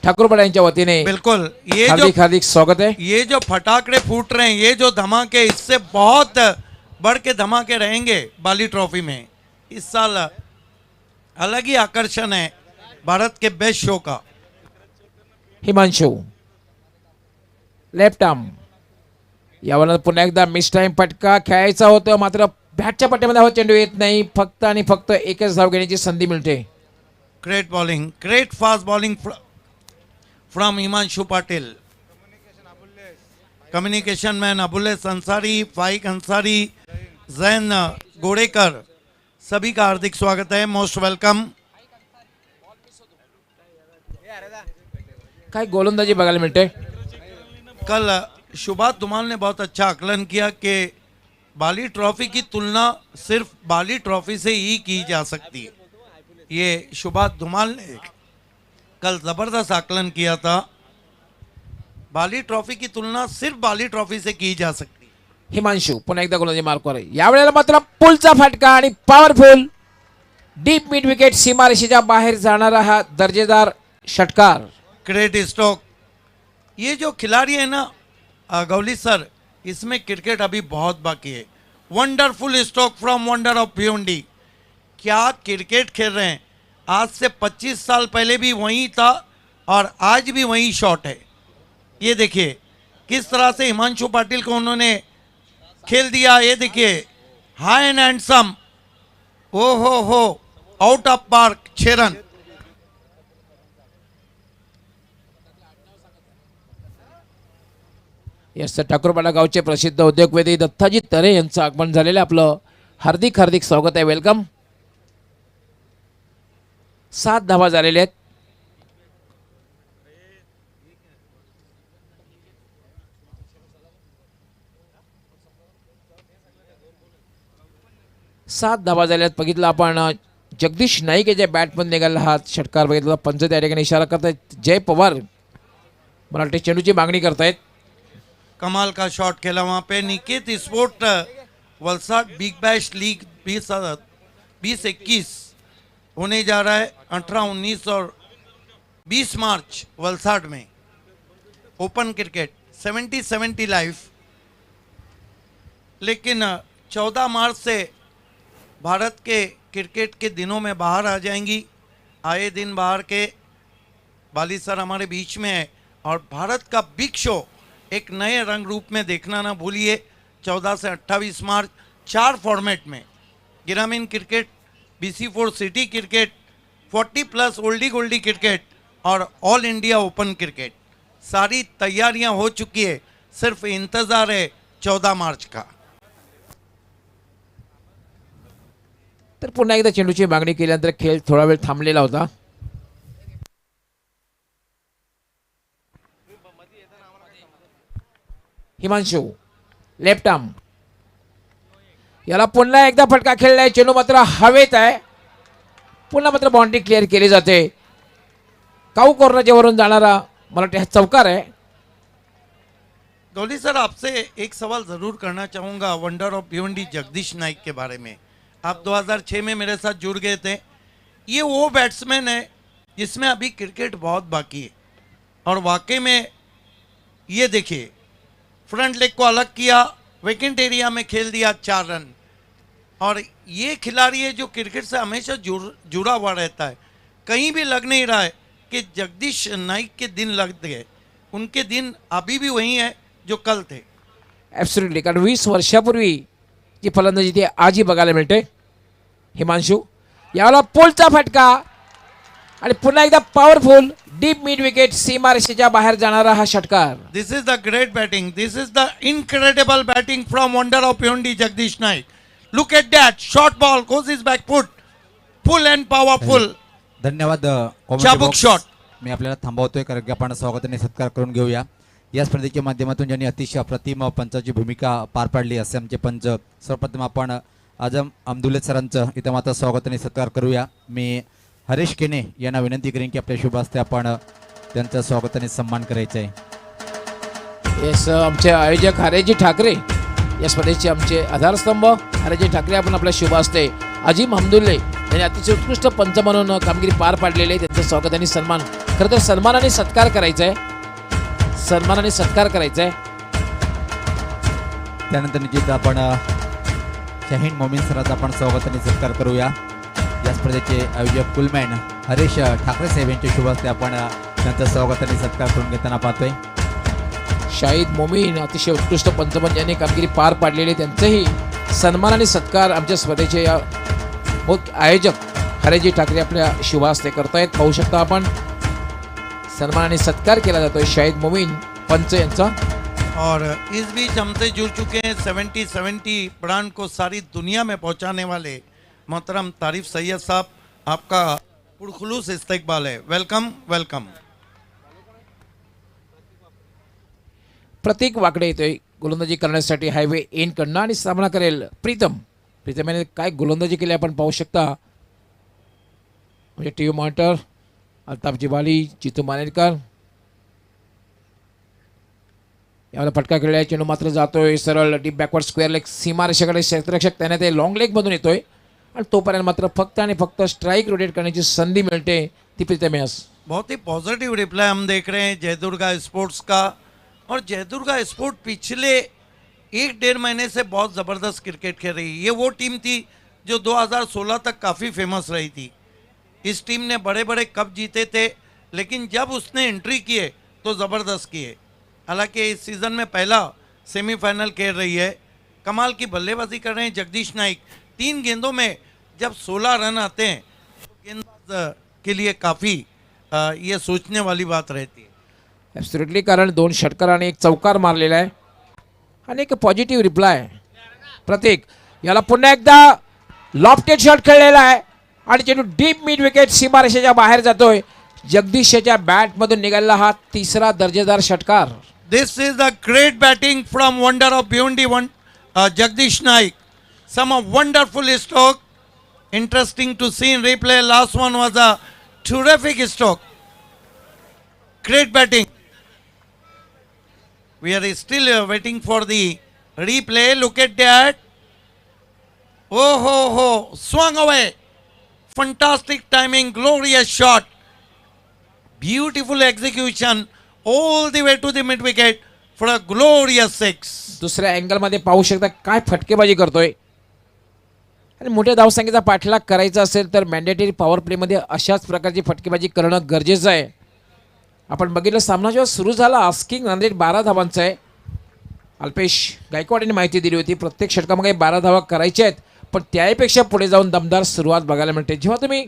S1: ठाकूरपाडा यांच्या वतीने
S2: बिल्कुल ये जो
S1: हार्दिक हार्दिक स्वागत है।
S2: ये जो फटाकड़े फूट रहे हैं, ये जो धमाके, इससे बहुत बढ़ के धमाके रहेंगे बाली ट्रॉफी में। इस साल अलग ही आकर्षण है भारत के बेस्ट शो का।
S1: हिमांशु लेफ्ट आर्म यावर पुन्हा एकदा मिस टाइम फटका खेळायचा होता, मात्र बॅटच्या पट्ट्यामध्ये हा चेंडू येत नाही, फक्त आणि फक्त एकच धाव घेण्याची संधी मिळते।
S2: Great bowling, great fast bowling from Himanshu Patil. Communication man अबुल्लेस अंसारी, फाइक अंसारी, जैन गोड़ेकर, सभी का हार्दिक स्वागत है, मोस्ट वेलकम।
S1: काय गोलंदाजी बघायला मिळते।
S2: कल शुभा धुमाल ने बहुत अच्छा आकलन किया कि बाली ट्रॉफी की तुलना सिर्फ बाली ट्रॉफी से ही की जा सकती है। ये शुभा धुमाल ने कल जबरदस्त आकलन किया था। बाली ट्रॉफी की तुलना सिर्फ बाली ट्रॉफी से की जा सकती है।
S1: हिमांशु पुन्हा एकदा गोलंदाजी मार्कवर आहे, यावेळेला मात्र पुलचा फटका आणि पॉवरफुल डीप मिड विकेट, सीमारेषेच्या बाहेर जाणारा हा दर्जेदार षटकार।
S2: Great stroke. ये जो खिलाड़ी है ना गौली सर, इसमें क्रिकेट अभी बहुत बाकी है। Wonderful stroke from wonder of Bhiwandi. क्या क्रिकेट खेल रहे हैं। आज से 25 साल पहले भी वही था और आज भी वही शॉट है। ये देखिए किस तरह से हिमांशु पाटिल को उन्होंने खेल दिया। ये देखिए हाई एंड हैंडसम, ओ हो out of park, 6 run.
S1: Yes, Thakurpada गावचे प्रसिद्ध उद्योगवेदी दत्ताजी तरे यांचं आगमन झालेलं, आपलं हार्दिक हार्दिक स्वागत आहे, वेलकम। 7 धावा झालेल्या आहेत। बघितलं आपण जगदीश नाईक याच्या बॅटमध्ये निघाला हा षटकार बघितला। पंच त्या ठिकाणी इशारा करतायत, जय पवार मला वाटते चेंडूची मागणी करतायत।
S2: कमाल का शॉट खेला वहाँ पे Niket sport Valsad Big Bash League 2021 होने जा रहा है 18, 19 और 20 मार्च वलसाड में। Open cricket 70-70 life. लेकिन 14 मार्च से भारत के क्रिकेट के दिनों में बाहर आ जाएंगी। आए दिन बाहर के बाली सर हमारे बीच में है और भारत का बिग शो एक नए रंग रूप में देखना ना भूलिए। 14 से 28 मार्च 4 फॉर्मेट में ग्रामीण cricket, BC4 city cricket, 40+ oldie goldie cricket और ऑल इंडिया ओपन क्रिकेट। सारी तैयारियां हो चुकी है, सिर्फ इंतज़ार है 14 मार्च का।
S1: तर पुन्हा एकदा चेंडूची मागणी केल्यानंतर खेळ थोडा वेळ थांबलेला होता। हिमांशु लेफ्ट आर्म, याला पुन्हा एकदा फटका खेळलाय, चेंडू मात्र हवेत आहे, पुन्हा मात्र बाउंड्री क्लिअर केली जाते। काऊ कॉर्नरच्या वरून जाणारा मला वाटतं हा चौकार आहे।
S2: गौली सर आपसे एक सवाल ज़रूर करना चाहूँगा वंडर ऑफ भिवंडी जगदीश नाइक के बारे में। आप 2006 में मेरे साथ जुड़ गए थे। ये वो बैट्समैन है जिसमें अभी क्रिकेट बहुत बाकी है और वाकई में ये देखिए फ्रंट लेग को अलग किया, वेकेंट एरिया में खेल दिया 4 रन। और ये खिलाड़ी है जो क्रिकेट से हमेशा जुड़ा हुआ रहता है। कहीं भी लग नहीं रहा है कि जगदीश नाइक के दिन लग गए। उनके दिन अभी भी वही है जो कल थे।
S1: ॲब्सोल्युटली, कारण 20 वर्षापूर्वी जी फलंदाजी ती आजही बघायला मिळते। हिमांशु याला पोलचा फटका आणि पुन्हा एकदा पॉवरफुल डीप मिड विकेट, सीमारेषेच्या बाहेर जाणारा हा षटकार।
S2: This is the great batting, this is the incredible batting from wonder of Bhiwandi Jagdish Naik. Look at that short ball goes is back foot, full and powerful.
S4: धन्यवाद कॉमेडी
S2: चाबुक
S4: बॉक्स।
S2: शॉट।
S4: मी आपल्याला थांबवतोय कारण की आपण स्वागताने सत्कार करून घेऊया। या स्पर्धेच्या माध्यमातून ज्यांनी अतिशय अप्रतिम पंचाची भूमिका पार पाडली असे आमचे पंच, सर्वप्रथम आपण आजम अमदुल्ले सरांचं इथं मात्र स्वागताने सत्कार करूया। मी हरीश केने यांना विनंती करेन की आपल्या शुभ हस्ते आपण त्यांचा स्वागताने सन्मान करायचा आहे।
S1: येस, आमचे आयोजक हरेजी ठाकरे या स्पर्धेचे आमचे आधारस्तंभ हरेजी ठाकरे आपण आपल्या शुभ हस्ते अजीम हमदुल्ले यांनी अतिशय उत्कृष्ट पंच म्हणून कामगिरी पार पाडलेली आहे, त्यांचं स्वागत आणि सन्मान खरं तर सन्मानाने सत्कार करायचा आहे, सन्मानाने सत्कार करायचा आहे.
S4: त्यानंतर निश्चित आपण शाहीन मोमीन सराचा आपण स्वागताने सत्कार करूया. या स्पर्धेचे आयोजक कुलमॅन हरीश ठाकरे साहेब यांच्या शुभ हस्ते आपण त्यांचा स्वागताने सत्कार करून घेताना पाहतोय.
S1: शाहीद मोमीन अतिशय उत्कृष्ट पंचमन यांनी कामगिरी पार पाडलेली, त्यांचंही सन्मान आणि सत्कार आमच्या स्पर्धेचे या मुख्य आयोजक हरेजी ठाकरे आपल्या शुभ हस्ते करतायत. पाहू शकता आपण सन्मान आणि सत्कार केला जातोय शाहीद मोमीन पंच यांचा.
S2: और इस बीच हमसे जुड़ चुके हैं 70 ब्रांड को सारी दुनिया में पहुंचाने वाले मोहतरम तारिफ सैयद साहब, आपका पुरखुलूस इस्तकबाल है. Welcome welcome.
S1: प्रतीक वाकडे येतोय गोलंदाजी करण्यासाठी हायवे इन कडनं आणि सामना करेल प्रीतम याने काय गोलंदाजी केली आपण पाहू शकता. म्हणजे टीव्ही मॉनिटर अल्ताफ जिबाली, जितू मानेरकर याला फटका खेळलाय. चेंडू मात्र जातोय सरळ डीप बॅकवर्ड स्क्वेअर लेग सीमारेषेकडे. क्षेत्ररक्षक त्याने ते लॉंग लेग मधून येतोय आणि तोपर्यंत मात्र फक्त आणि फक्त स्ट्राइक रोटेट करण्याची संधी मिळते ती प्रीतम यास.
S2: बहुत ही पॉजिटिव रिप्लाई हम देख रहे हैं जयदुर्गा स्पोर्ट्स का. और जयदुर्गा स्पोर्ट पिछले 1-1.5 महीने से बहुत ज़बरदस्त क्रिकेट खेल रही है. ये वो टीम थी जो 2016 तक काफ़ी फेमस रही थी. इस टीम ने बड़े बड़े कप जीते थे, लेकिन जब उसने एंट्री किए तो ज़बरदस्त किए. हालांकि इस सीज़न में पहला सेमीफाइनल खेल रही है. कमाल की बल्लेबाजी कर रहे हैं जगदीश नाइक. 3 गेंदों में जब 16 रन आते हैं तो गेंदबाज के लिए काफ़ी ये सोचने वाली बात रहती है.
S1: ॲब्सोल्युटली, कारण 2 षटकार आणि 1 चौकार मारलेला आहे आणि एक पॉझिटिव्ह रिप्लाय. प्रतीक याला पुन्हा एकदा लॉफ्टेड शॉट खेळलेला आहे आणि चेंडू डीप मिड विकेट सीमारेषेच्या बाहेर जातोय. जगदीशच्या बॅटमधून निघालेला हा तिसरा दर्जेदार षटकार.
S2: This is the great batting from wonder of Bhiwandi Jagdish Naik. Some wonderful stroke. Interesting to see in replay. Last one was a terrific stroke. Great batting. We are still waiting for the replay. Look at that. Oh ho ho! Swung away. Fantastic timing. Glorious shot. Beautiful execution. All the way to the mid wicket for a glorious 6.
S1: दुसऱ्या अँगलमध्ये पाहू शकता काय फटकेबाजी करतोय. आणि मोठ्या धावसंख्येचा पाठलाग करायचा असेल तर मॅन्डेटरी पॉवर प्लेमध्ये अशाच प्रकारची फटकेबाजी करणं गरजेचं आहे. आपण बघितलं सामना जेव्हा सुरू झाला आस्किंग रन रेट 12 धावांचा आहे. अल्पेश गायकवाड यांनी माहिती दिली होती प्रत्येक षटकामध्ये 12 धावा करायच्या आहेत, पण त्याहीपेक्षा पुढे जाऊन दमदार सुरुवात बघायला मिळते. जेव्हा तुम्ही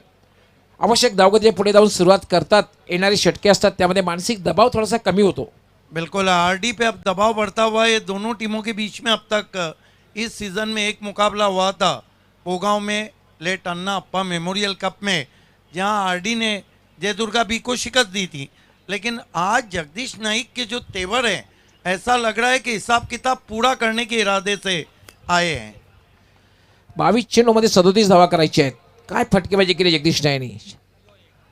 S1: आवश्यक धावगतीच्या पुढे जाऊन सुरुवात करतात, येणारी षटके असतात त्यामध्ये मानसिक दबाव थोडासा कमी होतो.
S2: बिल्कुल आरडी पे अब दबाव बढ़ता हुआ है. दोनों टीमों के बीच में अब तक इस सीज़न में एक मुकाबला हुआ था पोगांव में लेट अन्ना अप्पा मेमोरियल कप में, जहां आरडी ने जयदुर्गा बी को शिकस्त दी थी. लेकिन आज जगदीश नाइक के जो तेवर हैं, ऐसा लग रहा है कि हिसाब किताब पूरा करने के इरादे से आए हैं.
S1: 22 चेंडूमध्ये 37 धावा करायच्या आहेत. काय फटकेबाजी केली जगदीश नाईकने.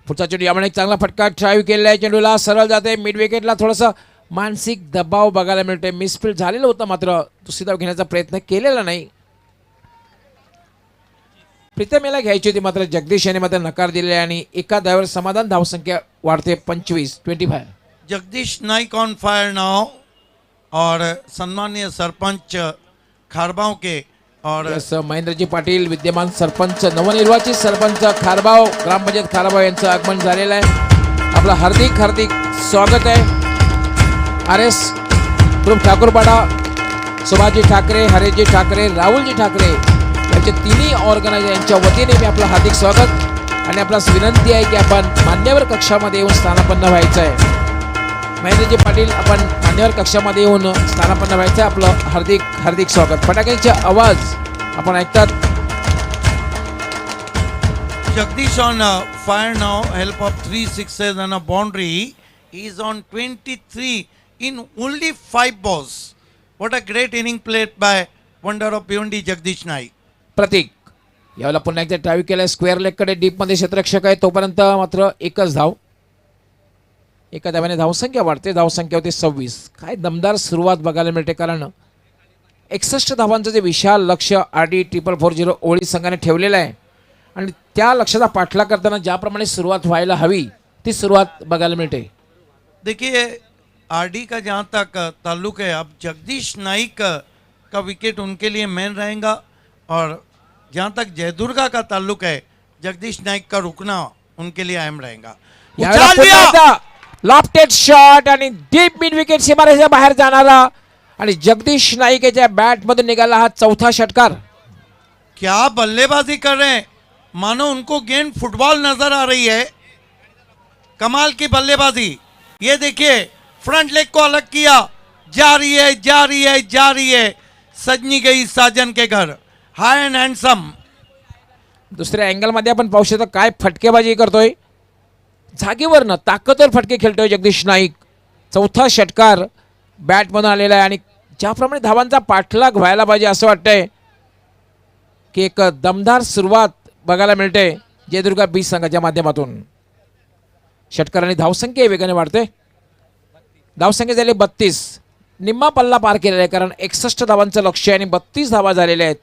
S1: पुढचा चेंडू यामुळे एक चांगला फटका ट्राय केलेला आहे. चेंडूला सरळ जाते मिड विकेटला. थोडासा मानसिक दबाव बघायला मिळतोय. मिसफील्ड झालेलं होतं, मात्र दुसरी धाव घेण्याचा प्रयत्न केलेला नाही. प्रीतम याला घ्यायची होती, मात्र जगदीश याने मात्र नकार दिलेला आहे आणि एका धावेवर समाधान. धावसंख्या वाढते 25.
S2: Jagdish Naik on fire now. और सम्मानीय सरपंच खारबाव के और
S1: महेंद्रजी पाटील विद्यमान सरपंच, नवनिर्वाचित सरपंच खारबाव, ग्रामपंचायत खारबाव यांचं आगमन झालेलं आहे. आपलं हार्दिक हार्दिक स्वागत आहे. RS ग्रुप ठाकूरपाडा, सुभाषजी ठाकरे, हरेशजी ठाकरे, राहुलजी ठाकरे यांचे तिन्ही ऑर्गनायझर यांच्या वतीने मी आपलं हार्दिक स्वागत आणि आपल्यास विनंती आहे की आपण मान्यवर कक्षामध्ये येऊन स्थानापन्न व्हायचं आहे. महेंद्रजी पाटील, आपण मान्यवर कक्षामध्ये येऊन स्थानापन्न व्हायचं आहे. आपलं हार्दिक हार्दिक स्वागत. फटाक्यांचे आवाज आपण ऐकतात.
S2: Jagdish on fire now, help of 3 sixes and a boundary. He is on 23 in only 5 balls. What a great inning played by wonder of Bhiwandi Jagdish Naik.
S1: प्रतीक यावेळेला पुन्हा एकदा ट्राय केलाय. स्क्वेअर लेगकडे डीपमध्ये क्षेत्ररक्षक आहे, तोपर्यंत मात्र एकच धाव. एका धाव्याने धावसंख्या वाढते. धावसंख्या होते 26. काय दमदार सुरुवात बघायला मिळते, कारण 61 धावांचं जे विशाल लक्ष RD 440 ओळी संघाने ठेवलेलं आहे आणि त्या लक्ष्याचा पाठलाग करताना ज्याप्रमाणे सुरुवात व्हायला हवी ती सुरुवात बघायला मिळते.
S2: देखिए आरडी का जहाँ तक ताल्लुक है, अब जगदीश नाइक का विकेट उनके लिए मेन रहेगा, और जहाँ तक जयदुर्गा का ताल्लुक है, जगदीश नाइक का रुकना उनके लिए अहम रहेगा.
S1: यावेळेला
S2: उछाल
S1: पुन्हा
S2: दिया.
S1: एकदा लॉफ्टेड शॉट आणि डीप मिड विकेट सीमारेषेच्या बाहेर जाणारा आणि जगदीश नाईक याच्या बॅट मधून निघाला हा चौथा षटकार.
S2: क्या बल्लेबाजी कर रहे हैं, मानो उनको गेंद फुटबॉल नजर आ रही है. कमाल की बल्लेबाजी. ये देखिए फ्रंट लेग को अलग किया, जा रही है जा रही है जा रही है, सजनी गई साजन के घर. हाय एंड हैंडसम.
S1: दुसऱ्या अँगल मध्ये आपण पाहू शकतो काय फटकेबाजी करतोय, जागेवरनं ताकदवर फटके खेळतोय जगदीश नाईक. चौथा षटकार बॅट मधून आलेला आहे आणि ज्याप्रमाणे धावांचा पाठलाग व्हायला पाहिजे असं वाटतंय की एक दमदार सुरुवात बघायला मिळते जयदुर्गा बीच संघाच्या माध्यमातून. षटकारांनी धावसंख्या वेगाने वाढते. धावसंख्या झाली 32, निम्मा पल्ला पार केलेला आहे कारण 61 धावांचं लक्ष्य आहे आणि 32 धावा झालेल्या आहेत.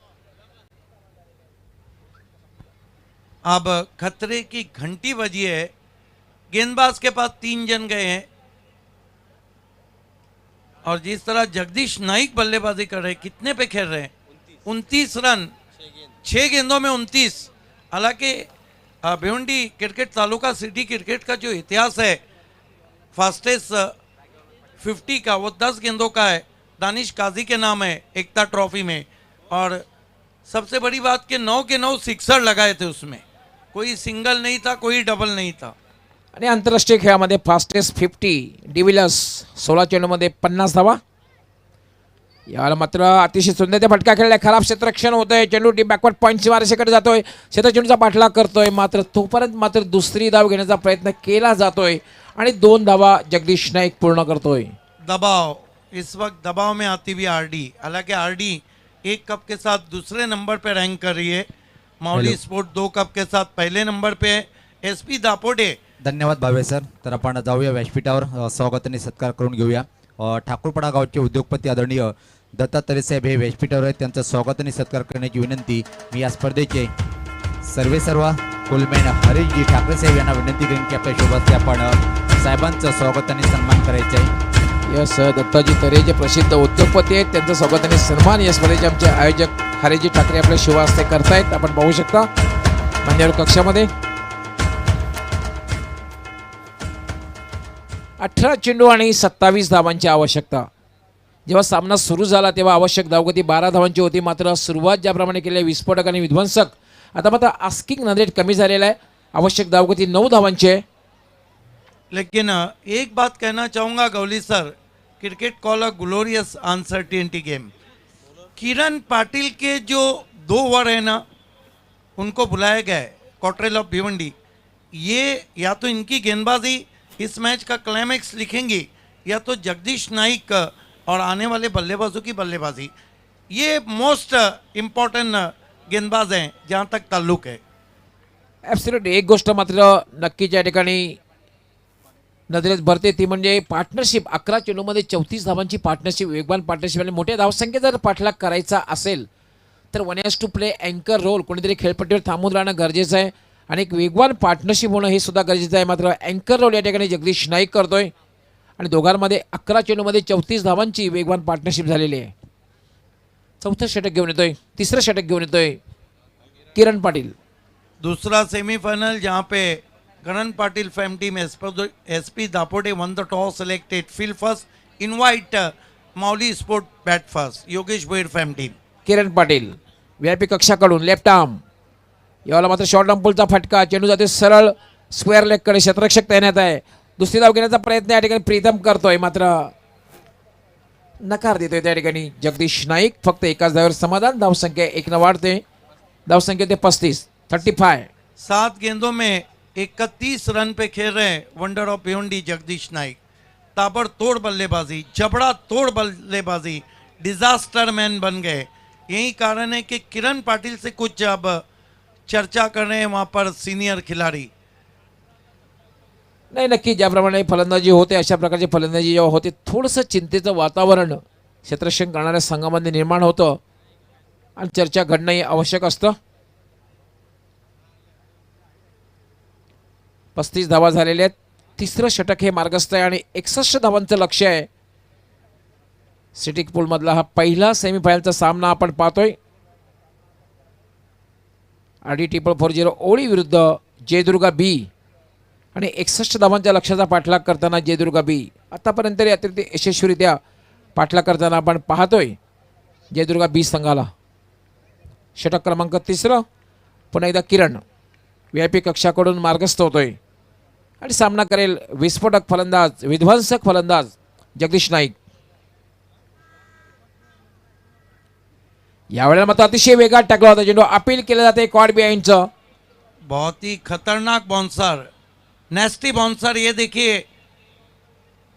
S2: अब खतरे की घंटी बजी है, गेंदबाज के पास 3 जन गए हैं, और जिस तरह जगदीश नाइक बल्लेबाजी कर रहे हैं, कितने पे खेल रहे हैं, 29 रन 6 गेंदों में 29. हालांकि Bhiwandi cricket taluka city cricket का जो इतिहास है फास्टेस्ट 50 का, वो 10 गेंदों का है. दानिश काजी के नाम है एकता ट्रॉफी में, और सबसे बड़ी बात कि 9 के 9 सिक्सर लगाए थे उसमें, कोई सिंगल नहीं था, कोई डबल नहीं था.
S1: आणि आंतरराष्ट्रीय खेळामध्ये फास्टेस्ट 50 डिव्हिलियर्स 16 चेंडूमध्ये 50 धावा. याला मात्र अतिशय सुंदर ते फटका खेळलाय, खराब क्षेत्ररक्षण होतंय, चेंडू डीप बॅकवर्ड पॉईंट सीमारेषेकडे जातोय, क्षेत्रचेंडूचा पाठलाग करतोय, मात्र तोपर्यंत मात्र दुसरी धाव घेण्याचा प्रयत्न केला जातोय आणि 2 धावा जगदीश नाईक पूर्ण करतोय.
S2: दबाव, इस वक्त दबाव में आती हुई आरडी. हालांकि आरडी 1 कप के साथ दूसरे नंबर पे रैंक कर रही है, माउली स्पोर्ट 2 कप के साथ पहले नंबर पे है. एसपी दापोटे.
S4: धन्यवाद भावे सर. तर आपण जाऊया व्यासपीठावर स्वागताने सत्कार करून घेऊया. ठाकूरपाडा गावचे उद्योगपती आदरणीय दत्तात्रय साहेब हे व्यासपीठावर आहेत, त्यांचं स्वागताने सत्कार करण्याची विनंती मी या स्पर्धेचे सर्व कुलमॅन हरीशजी ठाकरे साहेब यांना विनंती करेन की आपल्या शोभाचे आपण साहेबांचं स्वागताने सन्मान करायचं आहे.
S1: यस दत्ताजी तरे जे प्रसिद्ध उद्योगपती आहेत त्यांचं स्वागताने सन्मान या स्पर्धेचे आमचे आयोजक हरीजी ठाकरे आपल्या शुभ हस्ते करतायत. आपण पाहू शकता मान्यवर कक्षामध्ये 18 चेंडू आणि 27 धावांची आवश्यकता. जेव्हा सामना सुरू झाला तेव्हा आवश्यक धावगती 12 धावांची होती, मात्र सुरुवात ज्याप्रमाणे केली विस्फोटक आणि विध्वंसक, आता मात्र आस्किंग रन रेट कमी झालेला आहे. आवश्यक धावगती 9 धावांची आहे.
S2: लेकिन एक बात कहना चाहूँगा Gawli sir, cricket call a glorious uncertainty game. Kiran Patil के जो 2 ओवर है ना, उनको बुलाया गया है कॉटरेल ऑफ भिवंडी. ये या तो इनकी गेंदबाजी इस मैच का क्लाइमैक्स लिखेंगी, या तो जगदीश नाइक और आने वाले बल्लेबाजों की बल्लेबाजी. ये मोस्ट इम्पॉर्टंट गेंदबाज हैं जहाँ तक ताल्लुक है.
S1: ॲब्सोल्युटली एक गोष्ट मात्र नक्कीच या ठिकाणी नजरेत भरते, ती म्हणजे पार्टनरशिप. 11 चेंडूमध्ये 34 धावांची पार्टनरशिप, वेगवान पार्टनरशिप आणि मोठ्या धावसंख्येत जर पाठलाग करायचा असेल तर 1 हॅज टू प्ले अँकर रोल. कोणीतरी खेळपट्टीवर थांबून राहणं गरजेचं आहे आणि एक वेगवान पार्टनरशिप होणं हे सुद्धा गरजेचं आहे. मात्र अँकर रोल या ठिकाणी जगदीश नाईक करतोय आणि दोघांमध्ये 11 चेंडूमध्ये 34 धावांची वेगवान पार्टनरशिप झालेली आहे. चौथं षटक घेऊन येतोय, तिसरं षटक घेऊन येतोय किरण पाटील.
S2: दूसरा सेमीफाइनल जहाँ पे Karan Patil fam team SP Dapote won the toss selected field first, invite Mauli sport bat first, Yogesh Bhoir fam team.
S1: Kiran Patil VIP कक्षाकडून लेफ्ट आर्म. याला मात्र शॉर्ट अंपुलचा फटका, चेंडू जाते सरळ स्क्वेअर लेगकडे, क्षेत्ररक्षक तैनात आहे. दुसरी धाव घेण्याचा प्रयत्न या ठिकाणी प्रीतम करतोय, मात्र नकार देतोय त्या ठिकाणी जगदीश नाईक. फक्त एकाच धावेवर समाधान. धावसंख्या 1 न वाढते, धावसंख्या ते 35.
S2: 7 गेंदों में 31 रन पे खेल रहे हैं वंडर ऑफ भिवंडी जगदीश नाइक. ताबड़तोड़ बल्लेबाजी, जबड़ा तोड़ बल्लेबाजी, डिजास्टर मैन बन गए. यही कारण है कि किरण पाटिल से कुछ अब चर्चा कर रहे हैं वहाँ पर सीनियर खिलाड़ी.
S1: नाही नक्की ज्याप्रमाणे फलंदाजी होते अशा प्रकारची फलंदाजी जेव्हा होते थोडंसं चिंतेचं वातावरण क्षेत्ररक्षण करणाऱ्या संघामध्ये निर्माण होतं आणि चर्चा घडणं हे आवश्यक असतं. 35 धावा झालेल्या आहेत. तिसरं षटक हे मार्गस्थ आहे आणि 61 धावांचं लक्ष्य आहे. सिटिक पूल मधला हा पहिला सेमीफायनलचा सामना आपण पाहतोय. RD440 ओळी विरुद्ध जयदुर्गा बी आणि 61 धावांच्या लक्ष्याचा पाठलाग करताना जयदुर्गा बी आतापर्यंत अतिरिक्त यशस्वीरित्या पाठलाग करताना आपण पाहतोय जयदुर्गा बी संघाला. षटक क्रमांक 3 पुन्हा एकदा किरण VIP कक्षाकडून मार्गस्थ होतोय आणि सामना करेल विस्फोटक फलंदाज विध्वंसक फलंदाज जगदीश नाईक. यावेळेला मात्र अतिशय वेगात टाकला होता चेंडू. अपील केलं जाते कॉड बिहाइंडचं.
S2: बहुत ही खतरनाक बाउंसर, नेस्टी बाउंसर. ये देखिए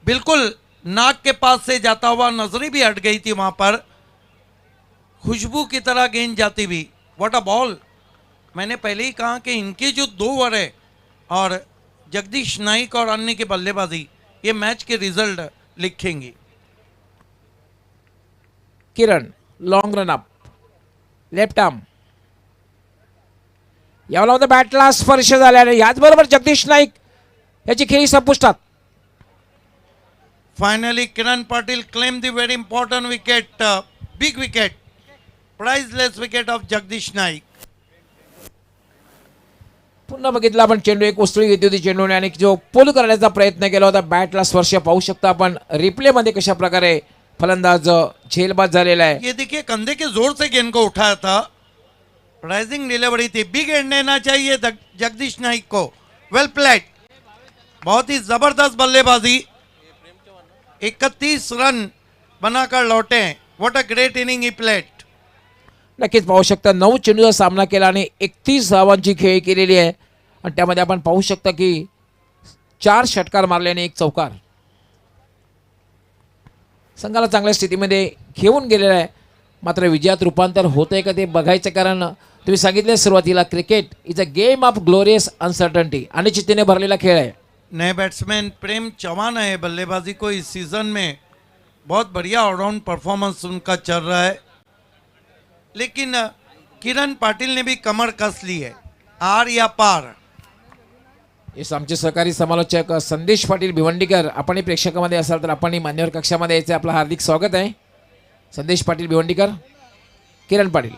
S2: बिल्कुल नाक के पास से जाता हुआ, नजरें भी हट गई थी वहां पर, खुशबू की तरह गेंद जाती भी. What a ball. मैंने पहले ही कहा कि इनके जो 2 ओवर है और जगदीश नाइक और अन्य की बल्लेबाजी ये मैच के रिजल्ट लिखेंगी.
S1: Kiran long run up left arm. यावेळेला बॅटला स्पर्श झाल्याने याचबरोबर जगदीश नाईक याची खेळी संपुष्टात.
S2: Finally, Kiran Patil claimed the very important wicket, big wicket, priceless wicket of Jagdish Naik.
S1: पुन्हा बघितलं आपण चेंडू एक उसळी घेतली होती चेंडूने आणि जो पुल करण्याचा प्रयत्न केला होता. बॅटला स्पर्श पाहू शकता आपण रिप्ले मध्ये कशा प्रकारे फलंदाज झेलबाद झालेला आहे.
S2: ये देखिए कंधे के जोर से गेंद को उठाया था. राइजिंग डिलीवरी थी. बिग एंड देना चाहिए जगदीश नाइक को. Well played. बहुत ही जबरदस्त बल्लेबाजी. 31 रन बनाकर लौटे. What a great inning he played.
S1: नक्कीच पाहू शकता 9 चेंडूचा सामना केला आणि 31 धावांची खेळी केलेली आहे आणि त्यामध्ये आपण पाहू शकता की 4 षटकार मारल्याने 1 चौकार. संघाला चांगल्या स्थितीमध्ये घेऊन गेलेला आहे. मात्र विजयात रूपांतर होतंय का ते बघायचं, कारण तुम्ही सांगितले सुरुवातीला cricket is a game of glorious uncertainty. अनिश्चिततेने भरलेला खेळ आहे.
S2: नए बैट्समैन प्रेम चौहान है बल्लेबाजी को इस सीजन में बहुत बढ़िया ऑलराउंड परफॉर्मेंस उनका चल रहा है. लेकिन किरण पाटिल ने भी कमर कस ली है. आर या पार.
S1: येस आमचे सहकारी समालोचक संदेश पाटील भिवंडीकर आपणही प्रेक्षकामध्ये असाल तर आपणही मान्यवर कक्षामध्ये यायचे आपलं हार्दिक स्वागत आहे. संदेश पाटील भिवंडीकर, किरण पाटील.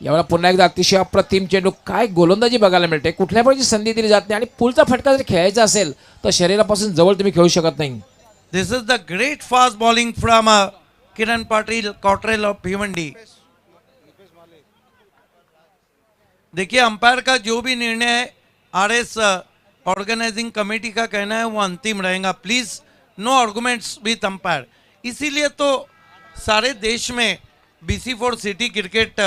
S1: यावेळेला पुन्हा एकदा अतिशय अप्रतिम चेंडू. काय गोलंदाजी बघायला मिळते. कुठल्या प्रकारची संधी दिली जात नाही आणि पुलचा फटका जर खेळायचा असेल तर शरीरापासून जवळ तुम्ही खेळू शकत नाही.
S2: This is the great fast bowling from Kiran Patil, Cottrell of Bhiwandi. देखिए अंपायर का जो भी निर्णय है, RS ऑर्गेनाइजिंग कमेटी का कहना है वो अंतिम रहेगा. Please no arguments with umpire. इसीलिए तो सारे देश में BC4 सिटी क्रिकेट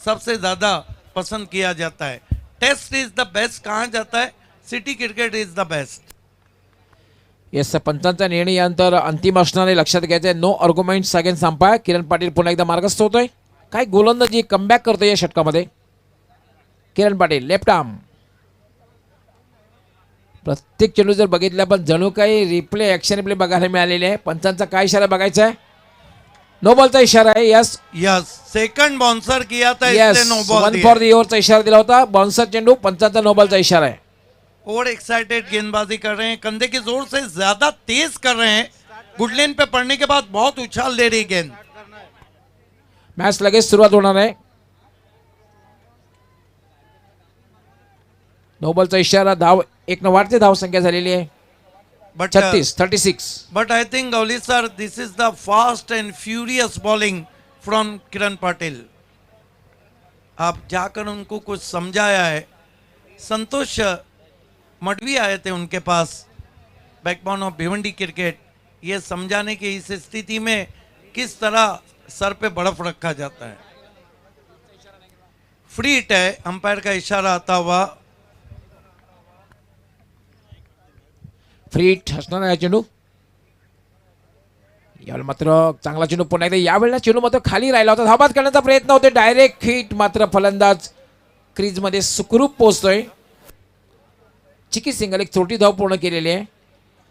S2: सबसे ज़्यादा पसंद किया जाता है. टेस्ट इज द बेस्ट कहा जाता है, city cricket is the best.
S1: Yes पंचांचा निर्णय यानंतर अंतिम असणारे लक्षात घ्यायचे. No arguments against umpire. Kiran Patil पुन्हा एकदा मार्गस्थ होतोय. काय गोलंदाजी कमबॅक करतोय या षटकामध्ये किरण पाटील. Left arm. प्रत्येक चेंडू जर बघितला पण जणू काही रिप्ले ॲक्शन रिप्ले बघायला मिळालेले आहे. पंचांचा काय इशारा बघायचा आहे. नो बॉलचा इशारा आहे. यस
S2: यस सेकंड बाउंसर किया था,
S1: यस
S2: इसलिए नो बॉल
S1: 1 फॉर द ओव्हरचा इशारा दिला होता. बाउन्सर चेंडू. पंचांचा नो बॉलचा इशारा आहे.
S2: ओवर एक्साइटेड गेंदबाजी कर रहे हैं. कंधे के जोर से ज्यादा तेज कर रहे हैं. गुडलेन पे पड़ने के बाद बहुत उछाल दे रही गेंद.
S1: मॅच लगेच सुरुवात होणार आहे. नो बॉलचा इशारा. धाव 1 न वाढते धाव संख्या झालेली आहे
S2: but
S1: 36.
S2: But I think Gawli sir this is the fast and furious bowling from Kiran Patil. आप जाकर उनको कुछ समझाया है. संतोष मडवी आए थे उनके पास, बैकबोन ऑफ भिवंडी क्रिकेट, ये समझाने की इस स्थिति में किस तरह सर पे बर्फ रखा जाता है. फ्री हिट है. अंपायर का इशारा आता हुआ.
S1: फ्री हिट असणार आहे चेंडू. यावेळेला मात्र चांगला चेंडू पुन्हा एकदा. यावेळेला चेंडू मात्र खाली राहिला होता. धाबाद करण्याचा प्रयत्न होते. Direct hit. मात्र फलंदाज क्रीजमध्ये सुखरूप पोहोचतोय. चिकी सिंगल एक छोटी धाव पूर्ण केलेली आहे.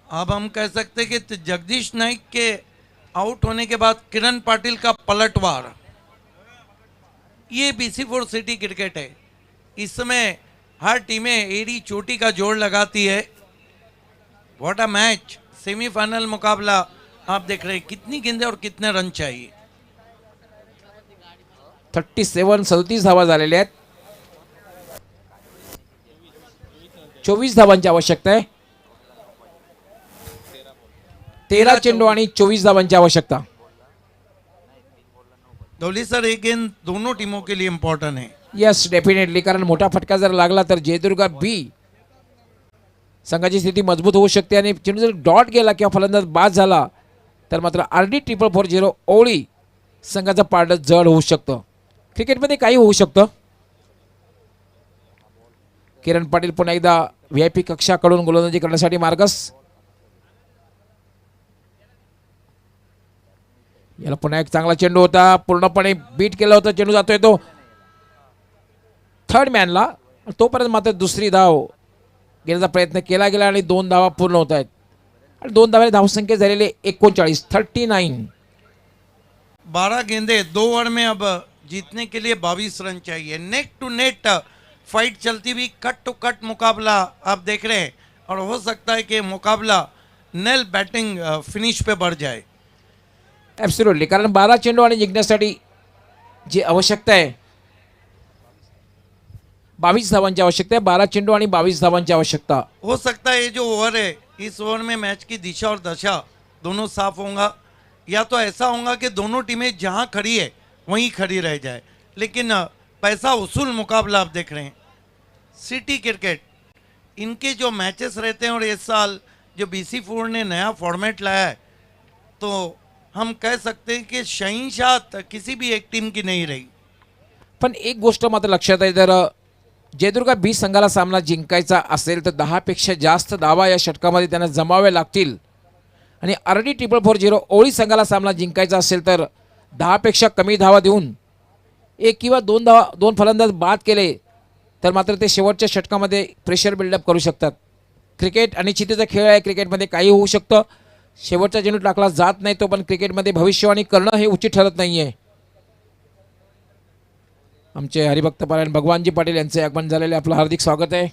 S2: अब हम कह सकते कि जगदीश नाइक के आउट होने के बाद किरण पाटिल का पलटवार, ये BC4 सिटी क्रिकेट है. इसमें हर टीमें एड़ी चोटी का जोड़ लगाती है. व्हाट अ मैच, सेमीफाइनल मुकाबला आप देख रहे हैं, कितनी गेंदें और कितने रन चाहिए।
S1: 37 धावा झालेल्या आहेत. 24 धावांची आवश्यकता आहे. 13 चेंडू आणि 24 धावांची आवश्यकता.
S2: धोली सर, एक गेंद दोनों टीमों के लिए इम्पोर्टेंट है।
S1: यस डेफिनेटली, कारण मोठा फटका जर लागला तर जयदुर्गा बी संघाची स्थिती मजबूत होऊ शकते आणि चेंडू जर डॉट गेला किंवा फलंदाज बाद झाला तर मात्र RD 440 ओळी संघाचं पारडं जड होऊ शकतं. क्रिकेटमध्ये काही होऊ शकतं. किरण पाटील पुन्हा एकदा VIP कक्षाकडून गोलंदाजी करण्यासाठी मार्गस. याला पुन्हा एक चांगला चेंडू होता, पूर्णपणे बीट केला होता, चेंडू जातोय तो थर्ड मॅनला. तोपर्यंत मात्र दुसरी धाव घेण्याचा प्रयत्न केला गेला आणि 2 धावा पूर्ण होत आहेत आणि 2 धावांनी धावसंख्या झालेले 39. 39.
S2: 12 गेंदे 2 ओवर में अब जीतने के लिए 22 रन चाहिए। नेक टू नेट फाइट चलती हुई, कट टू कट मुकाबला आप देख रहे हैं और हो सकता है कि मुकाबला नेल बैटिंग फिनिश पे बढ़ जाए।
S1: ॲब्सोल्युटली, कारण 12 चेंडू आणि जिंकण्यासाठी जी आवश्यकता आहे 22 धावांची आवश्यकता आहे. 12 चेंडू आणि 22 धावांची आवश्यकता.
S2: हो सकता है ये जो ओवर है, इस ओवर में मैच की दिशा और दशा दोनों साफ होगा, या तो ऐसा होगा कि दोनों टीमें जहां खड़ी है वहीं खड़ी रह जाए। लेकिन पैसा वसूल मुकाबला आप देख रहे हैं। सिटी क्रिकेट, इनके जो मैचेस रहते हैं और इस साल जो BC4 ने नया फॉर्मेट लाया है, तो हम कह सकते हैं कि शहंशाह किसी भी एक टीम की नहीं रही।
S1: पण एक गोष्ट मात्र लक्षात आहे, जर जयदुर्गा बी संघाला सामना जिंकायचा असेल तर 10 पेक्षा जास्त धावा या षटकामध्ये त्यांना जमावे लागतील आणि RD 440 ओळी संघाला सामना जिंकायचा असेल तर 10 पेक्षा कमी धावा देऊन 1 किंवा 2 फलंदाज बाद केले तर मात्र ते शेवटच्या षटकामध्ये प्रेशर बिल्डअप करू शकतात. क्रिकेट अनिश्चिततेचा खेळ आहे. क्रिकेटमध्ये काही होऊ शकतं. शेवटचा चेंडू टाकला जात नाही तो, पण क्रिकेटमध्ये भविष्यवाणी करणं हे उचित ठरत नाही आहे. आमचे हरिभक्त पारायण भगवानजी पाटील यांचे आगमन झालेले, आपलं हार्दिक स्वागत आहे.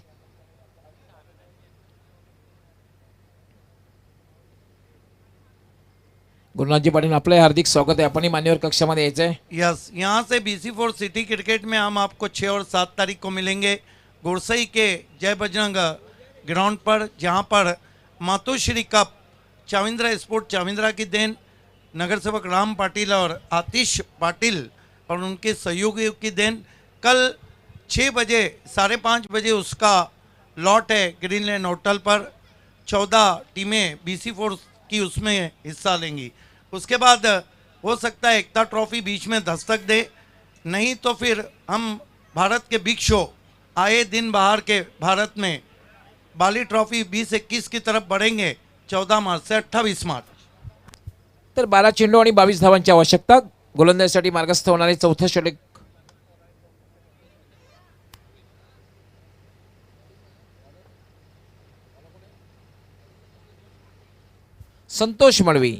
S1: गुरुनाथजी पाटील, आपलं हार्दिक स्वागत आहे. आपणही मान्यवर कक्षामध्ये यायचं आहे.
S2: यस, यहाँ से BC4 सिटी क्रिकेट में हम आपको 6 और 7 तारीख को मिलेंगे गोरसई के जय बजरंग ग्राउंड पर, जहाँ पर मातोश्री कप चाविंद्रा स्पोर्ट चाविंद्रा की देन, नगर सेवक राम पाटिल और आतिश पाटिल और उनके सहयोगियों की देन। कल 6 बजे 5:30 बजे उसका लॉट है ग्रीनलैंड होटल पर। 14 टीमें BC4 की उसमें हिस्सा लेंगी। उसके बाद हो सकता है एकता ट्रॉफी बीच में दस्तक दे, नहीं तो फिर हम भारत के बिग शो आए दिन बाहर के भारत में बाली ट्रॉफी 20-21 की तरफ बढ़ेंगे 14 मार्च से 28 मार्च।
S1: तर 12 चेंडू आणि 22 धावांची आवश्यकता. गोलंदाजीसाठी मार्गस्थ होणारे चौथं षटक संतोष मडवी,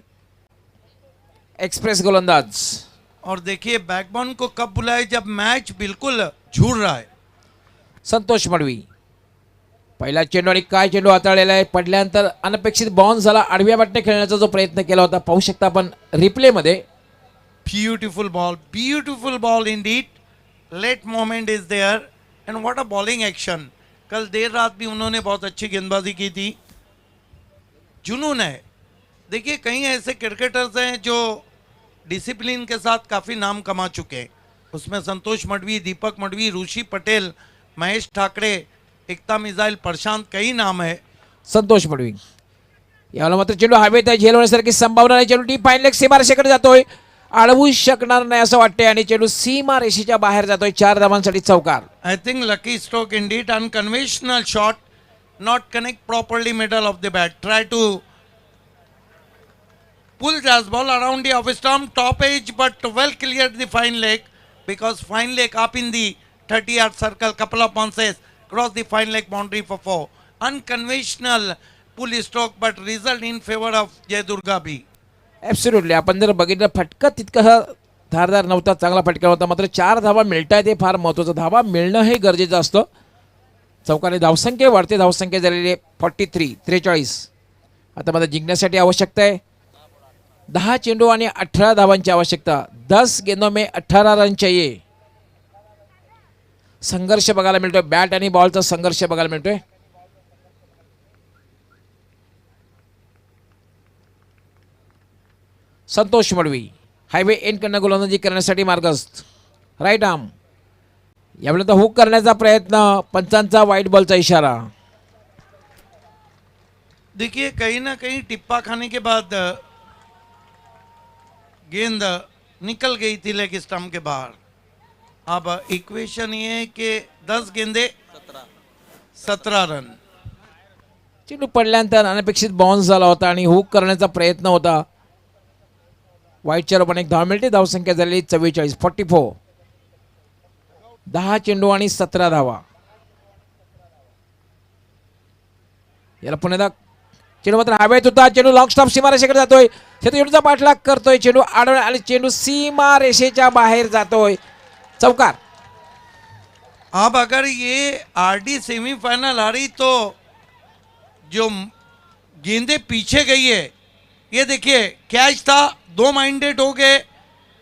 S1: एक्सप्रेस गोलंदाज.
S2: और देखिए बैकबोन को कब बुलाए, जब मैच बिल्कुल झूर रहा है।
S1: संतोष मडवी पहिला चेंडू आणि काय चेंडू हाताळलेला आहे. पडल्यानंतर अनपेक्षित बाउन्स झाला. आडव्या बाटने खेळण्याचा जो प्रयत्न केला होता पाहू शकता आपण रिप्लेमध्ये.
S2: Beautiful ball indeed. Late moment is there and what a bowling action. कल देर रात भी उन्होंने बहुत अच्छी गेंदबाजी की थी। जुनून है। देखिए कई ऐसे क्रिकेटर्स हैं जो डिसिप्लिन के साथ काफ़ी नाम कमा चुके हैं, उसमें संतोष मडवी, दीपक मडवी, ऋषि पटेल, महेश ठाकरे, एकता मिसाइल, प्रशांत, कई नाम है।
S1: संतोष मडवी याला मात्र चेंडू हवेत आहे, झेल होण्यासारखी संभावना नाही. चेंडू डीप फाईन लेग सीमारेषेकडे जातोय, अडवू शकणार नाही असं वाटतंय आणि चेंडू सीमारेषेच्या बाहेर जातोय. 4 धावांसाठी चौकार.
S2: I think lucky stroke indeed, unconventional shot, not connect properly middle of the bat. Try to pull jazz ball around the off stump, top edge, but well cleared the fine leg, because fine leg up in the 30-yard circle, couple of bounces, cross the fine leg boundary for 4. Unconventional pull stroke, but result in favor of Jayadurga B.
S1: Absolutely, आपण जर बघितलं फटका तितका धारदार नव्हता, चांगला फटका होता, मात्र 4 धावा मिळतायत हे फार महत्त्वाचं. धावा मिळणं हे गरजेचं असतं. चौकाने धावसंख्या वाढते, धावसंख्या झालेली 43. आता मला जिंकण्यासाठी आवश्यकता आहे 10 चेंडू आणि 18 धावांची आवश्यकता. 10 गेंदों में 18 रन चाहिए. संघर्ष बघायला मिळतोय, बॅट आणि बॉलचा संघर्ष बघायला मिळतोय. संतोष मडवी हायवे एंड कडनं गोलंदाजी करण्यासाठी मार्गस्थ. राईट आर्म यावेळेला हुक करण्याचा प्रयत्न, पंचांचा वाईट बॉलचा इशारा.
S2: देखिए कहीं ना कहीं टिप्पा खाने के बाद गेंद निकल गई थी लेग स्टंप के बाहर. अब इक्वेशन ये है कि 10 गेंदे 17 रन.
S1: चेंडू पडल्यानंतर अनपेक्षित बाउन्स झाला होता आणि हुक करण्याचा प्रयत्न होता. वाईटच्या रूपाने एक धाव मिळते. धावसंख्या झालेली 44. 44. 10 चेंडू आणि 17 धावा. याला पुन्हा चेंडू मात्र हवेत होता. चेंडू लॉंग स्टॉप सीमारेषेकडे जातोय. चेंडूचा पाठलाग करतोय. चेंडू आडवला आणि चेंडू सीमारेषेच्या बाहेर जातोय. चौकार.
S2: अब अगर ये आरडी सेमीफाइनल हारी तो जो गेंदे पीछे गई है, ये देखिए कैच था, 2 माइंडेड हो गए,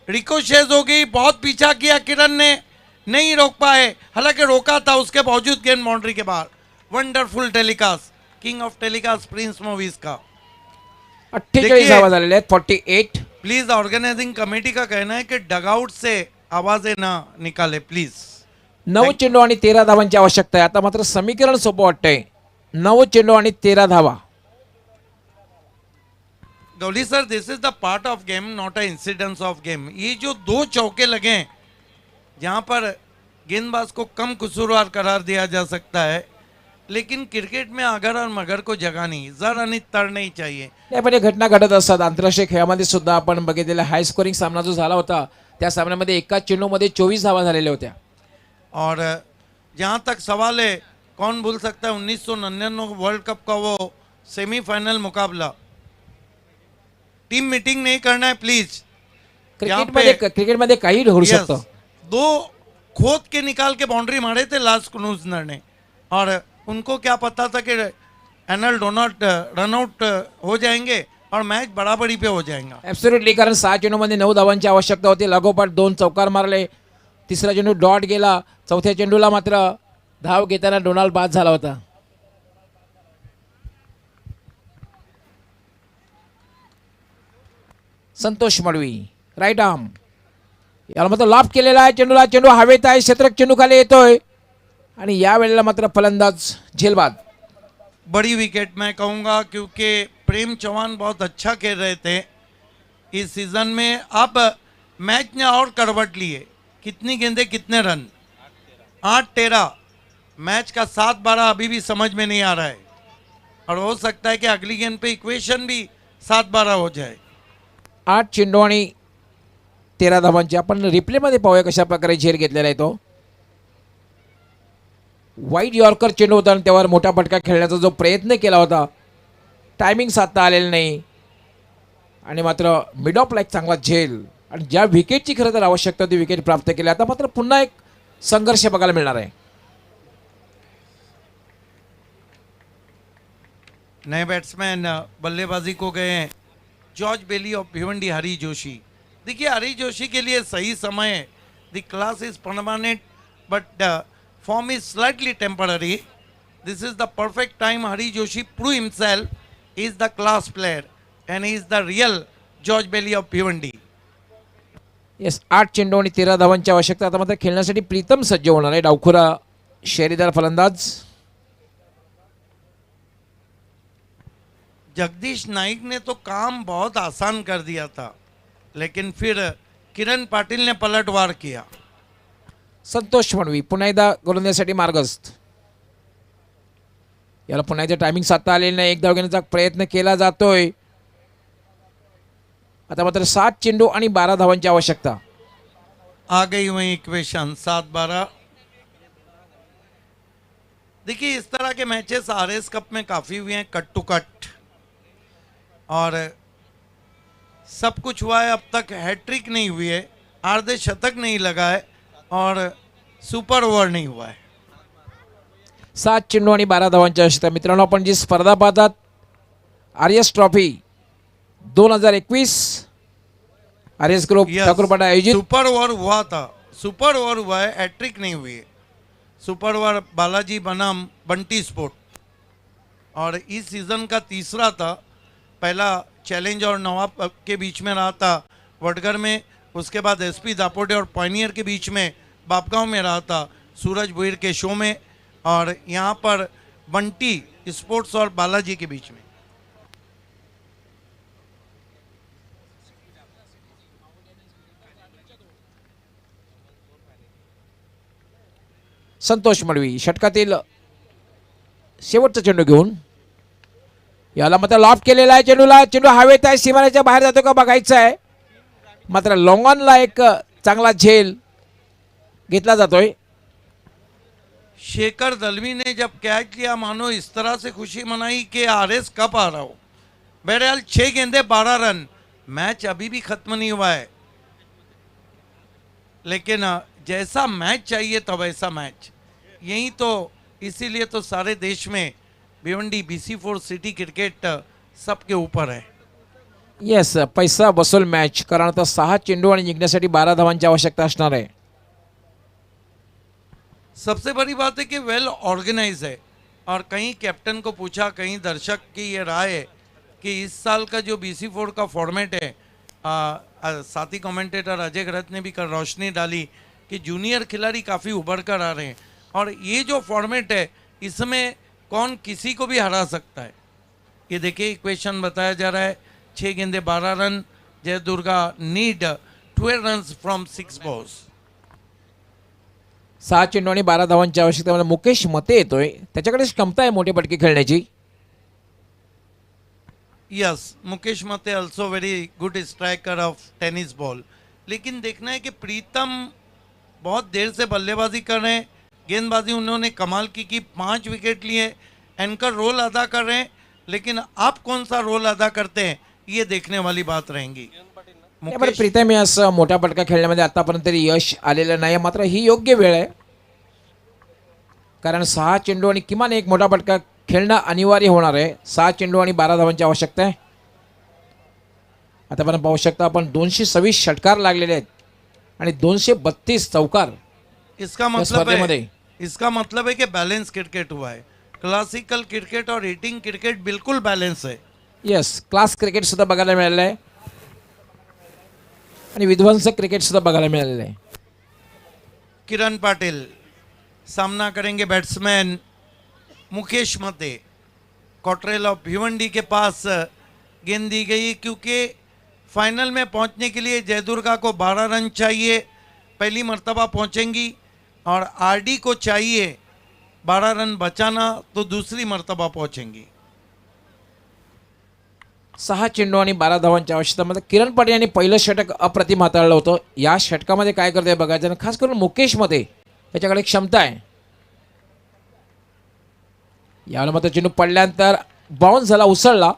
S2: रिकोशेज हो गई, बहुत पीछा किया किरण ने, नहीं रोक पाए. हालांकि रोका था, उसके बावजूद गेंद बाउंड्री के बाहर. Wonderful telecast, king of telecast Prince movies का.
S1: 48 धावा झालेल्या आहेत. 48.
S2: प्लीज ऑर्गेनाइजिंग कमेटी का कहना है कि डगआउट से आवाजें ना निकाले प्लीज.
S1: 9 चेंडू आणि 13 धावांची आवश्यकता आहे. आता मात्र समीकरण सोपं वाटतंय. 9 चेंडू आणि 13 धावा.
S2: Gauli sir, this is the part of game, not a incidence of game. ये जो 2 चौके लगे हैं, जहां पर गेंदबाज को कम कसूरवार करार दिया जा सकता है, लेकिन क्रिकेट में अगर और मगर को जगह नहीं, जर आणि तड नहीं चाहिए.
S1: यामध्ये घटना घडत असतात. आंतरराष्ट्रीय खेळामध्ये सुद्धा आपण बघितलेला हाय स्कोरिंग सामना जो झाला होता, त्या सामन्यामध्ये एका चेंडूमध्ये 24 धावा झालेल्या होत्या.
S2: और जहां तक सवाल है, कौन भूल सकता है 1999 वर्ल्ड कप का वो सेमीफाइनल मुकाबला. टीम मीटिंग नहीं करना है प्लीज.
S1: क्रिकेटमध्ये काही घडू शकतं.
S2: 2 खोद के निकाल के बाउंड्री मारे थे लास्ट क्नूजनर ने, और उनको क्या पता था कि एनएल डोनाल्ड रन आउट हो जाएंगे और मैच बराबरी पे हो जाएगा.
S1: ऍब्सोल्युटली. कारण 6 चेंडूमध्ये 9 धावांची आवश्यकता होती. लागोपाठ 2 चौकार मारले. तिसरा चेंडू डॉट गेला. चौथ्या चेंडूला मात्र धाव घेताना डोनाल्ड बाद झाला होता. संतोष मडवी राईट आर्म याला मात्र लॉफ्ट केलेला आहे. चेंडूला चेंडू हवेत आहे. क्षेत्रक चेंडू खाली येतोय आणि या वेळेला मात्र फलंदाज झेलबाद.
S2: बड़ी विकेट मैं कहूँगा, क्योंकि प्रेम चौहान बहुत अच्छा खेल रहे थे इस सीजन में. अब मैच ने और करवट लिए. कितनी गेंदें कितने रन? 8-13. मैच का 7-12 अभी भी समझ में नहीं आ रहा है, और हो सकता है कि अगली गेंद पे इक्वेशन भी 7-12 हो जाए.
S1: 8 चेंडू आणि 13 धावांची. आपण रिप्लेमध्ये पाहूया कशा प्रकारे झेल घेतलेला आहे तो. वाईट यॉर्कर चेंडू होता आणि त्यावर मोठा फटका खेळण्याचा जो प्रयत्न केला होता, टायमिंग साधता आलेलं नाही आणि मात्र मिड ऑफ लाईक चांगला झेल आणि ज्या विकेटची खरं तर आवश्यकता होती विकेट प्राप्त केली. आता मात्र पुन्हा एक संघर्ष बघायला मिळणार आहे.
S2: नए बैट्समैन बल्लेबाजी को गए हैं जॉर्ज बेली ऑफ भिवंडी, हरी जोशी. देखिए हरी जोशी के लिए सही समय है. The class is permanent but form is slightly temporary. This is the perfect time. Hari Joshi prove himself. Is the class player and is the real George belly of Bhiwandi.
S1: Yes. 8 चेंडू आणि 13 धावांची आवश्यकता. आता मात्र खेळण्यासाठी प्रीतम सज्ज होणार आहे. डावखुरा शेरीदार फलंदाज.
S2: जगदीश नाइक ने तो काम बहुत आसान कर दिया था, लेकिन फिर किरण पाटिल ने पलटवार किया.
S1: संतोष मडवी पुन्हा एकदा गोलंदाजीसाठी मार्गस्थ. याला पुन्हा एकदा टायमिंग साधता आलेलं नाही. एक धाव घेण्याचा प्रयत्न केला जातोय. आता मात्र 7 चेंडू आणि 12 धावांची आवश्यकता.
S2: आ गई वही इक्वेशन 7-12. देखिए इस तरह के मैचेस आरएस कप में काफ़ी हुए हैं, कट टू कट, और सब कुछ हुआ है. अब तक हैट्रिक नहीं हुई है, अर्ध शतक नहीं लगा है, और सुपर ओव्हर नहीं हुआ है.
S1: 7 चेंडू आणि 12 धावांची आवश्यकता. मित्रांनो, आपण जी स्पर्धा पाहतात RS trophy 2021 RS group
S2: Yes,
S1: Thakurpara आयोजित
S2: सुपर ओवर हुआ था, सुपर ओवर हुआ है, हैट्रिक नहीं हुई है। सुपर ओवर बालाजी बनाम बंटी स्पोर्ट, और इस सीजन का तीसरा था। पहला चैलेंज और नवाब के बीच में रहा था वडगर में, उसके बाद SP दापोटे और पॉइनियर के बीच में बापगांव में रहा था सूरज भुईर के शो में, और यहाँ पर बंटी स्पोर्ट्स और बालाजी के बीच में।
S1: संतोष मडवी षटकातील शेवटचा चेंडू घेऊन याला मात्र लॉफ्ट केलेला आहे चेंडूला. चेंडू हवेत आहे, सीमारेच्या बाहेर जातो का बघायचं आहे. मात्र लॉंग ऑनला एक चांगला झेल घेतला जातोय.
S2: शेखर दलवी ने जब कैच लिया मानो इस तरह से खुशी मनाई कि RS कब आ रहा हो। बहरहाल 6 गेंदे 12 रन, मैच अभी भी खत्म नहीं हुआ है, लेकिन जैसा मैच चाहिए तब ऐसा मैच, यही तो, इसीलिए तो सारे देश में भिवंडी BC4 सिटी क्रिकेट सबके ऊपर है।
S1: येस, पैसा वसूल मॅच, कारण आता 6 चेंडू आणि जिंकण्यासाठी 12 धावांची आवश्यकता असणार आहे.
S2: सबसे बड़ी बात है कि वेल ऑर्गेनाइज है, और कहीं कैप्टन को पूछा, कहीं दर्शक की ये राय है कि इस साल का जो BC4 का फॉर्मेट है, साथी कमेंटेटर अजय ग्रत ने भी कल रोशनी डाली कि जूनियर खिलाड़ी काफ़ी उभर कर आ रहे हैं, और ये जो फॉर्मेट है इसमें कौन किसी को भी हरा सकता है। ये देखिए इक्वेशन बताया जा रहा है, 6 गेंदे 12 रन, जय Durga need 12 run from 6 balls.
S1: 6 चेंडू आणि 12 धावांची आवश्यकता. मला मुकेश मते येतोय, त्याच्याकडे क्षमता आहे मोठे पटके खेळण्याची.
S2: यस, मुकेश मते also very good striker of tennis ball, लेकिन देखना है कि प्रीतम बहुत देर से बल्लेबाजी कर रहे हैं, गेंदबाजी उन्होंने कमाल की 5 विकेट लिए, एंकर रोल अदा कर रहे हैं, लेकिन आप कौन सा रोल अदा करते हैं ये देखने वाली बात रहेंगी।
S1: बरं, प्रीतम यास मोठा पटका खेळण्यामध्ये आतापर्यंत तरी यश आलेलं नाही, मात्र ही योग्य वेळ आहे, कारण 6 चेंडू आणि किमान एक मोठा पटका खेळणं अनिवार्य होणार आहे. 6 चेंडू आणि 12 धावांची आवश्यकता आहे. आतापर्यंत पाहू शकता आपण 226 षटकार लागलेले आहेत आणि 232 चौकार.
S2: इसका मतलब है कि बैलेंस क्रिकेट हुआ है, क्लासिकल क्रिकेट और हिटिंग क्रिकेट बिल्कुल बैलेंस है।
S1: येस, क्लास क्रिकेट सुद्धा बघायला मिळालेलं आहे आणि विध्वंसक क्रिकेट सुद्धा बघायला मिळालेलं आहे.
S2: किरण पाटिल सामना करेंगे बैट्समैन मुकेश मते। कॉटरेल ऑफ भिवंडी के पास गेंद दी गई, क्योंकि फाइनल में पहुंचने के लिए जयदुर्गा को 12 रन चाहिए, पहली मर्तबा पहुंचेंगी, और RD को चाहिए 12 रन बचाना, तो दूसरी मर्तबा पहुंचेंगी।
S1: 6 चेंडू आणि 12 धावांची आवश्यकता. मध्ये किरण पाटील यांनी पहिलं षटक अप्रतिम हाताळलं होतं. या षटकामध्ये काय करतोय बघायचं, आणि खास करून मुकेश मध्ये त्याच्याकडे क्षमता आहे. यावेळेला मात्र चेंडू पडल्यानंतर बाउन्स झाला, उसळला.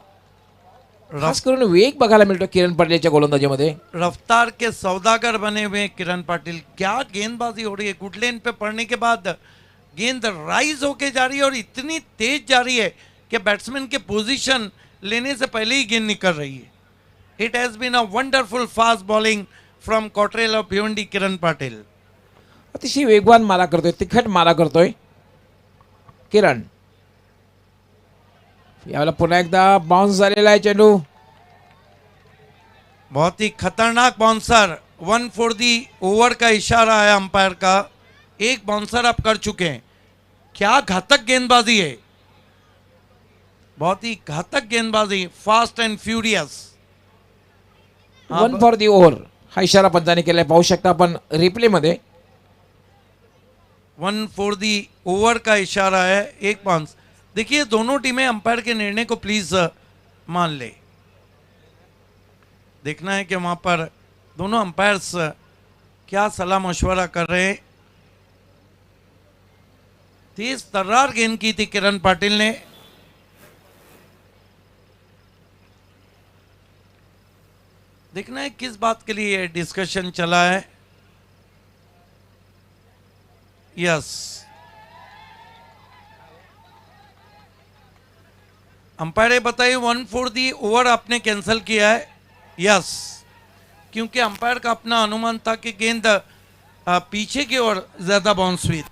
S1: खास करून वेग बघायला मिळतो किरण पाटीलच्या गोलंदाजीमध्ये.
S2: रफ्तार के सौदागर बने हुए किरण पाटिल, क्या गेंदबाजी हो रही है। गुड लेन पे पड़ने के बाद गेंद राइज होके जा रही है, और इतनी तेज जा रही है कि बैट्समैन के पोजीशन लेने से पहले ही गेंद निकल रही है। It has been a wonderful fast bowling from Cottrell of Bhiwandi Kiran Patil.
S1: अतिशय वेगवान मारा करतोय, तिखट मारा करतोय किरण. यावेळेला पुन्हा एकदा बाउन्स झालेला आहे चेंडू.
S2: बहुत ही खतरनाक बाउंसर, 1 फॉर दी ओवर का इशारा है अंपायर का। एक बाउंसर आप कर चुके हैं, क्या घातक गेंदबाजी है, बहुत ही घातक गेंदबाजी, fast and furious.
S1: 1 for the over हा इशारा पंचाने केलाय, पाहू शकता आपण रिप्ले मध्ये.
S2: 1 फॉर दी ओवर का इशारा है, एक बाउंस। देखिए दोनों टीमें अंपायर के निर्णय को प्लीज मान ले। देखना है कि वहां पर दोनों अंपायर्स क्या सलाह मशवरा कर रहे हैं। तेज तर्रार गेंद की थी किरण पाटिल ने। देखना है किस बात के लिए डिस्कशन चला है। यस, अंपायर ये बताइए 1/4 दी ओवर आपने कैंसिल किया है? यस, क्योंकि अंपायर का अपना अनुमान था कि गेंद पीछे की ओर ज्यादा बाउंस हुई।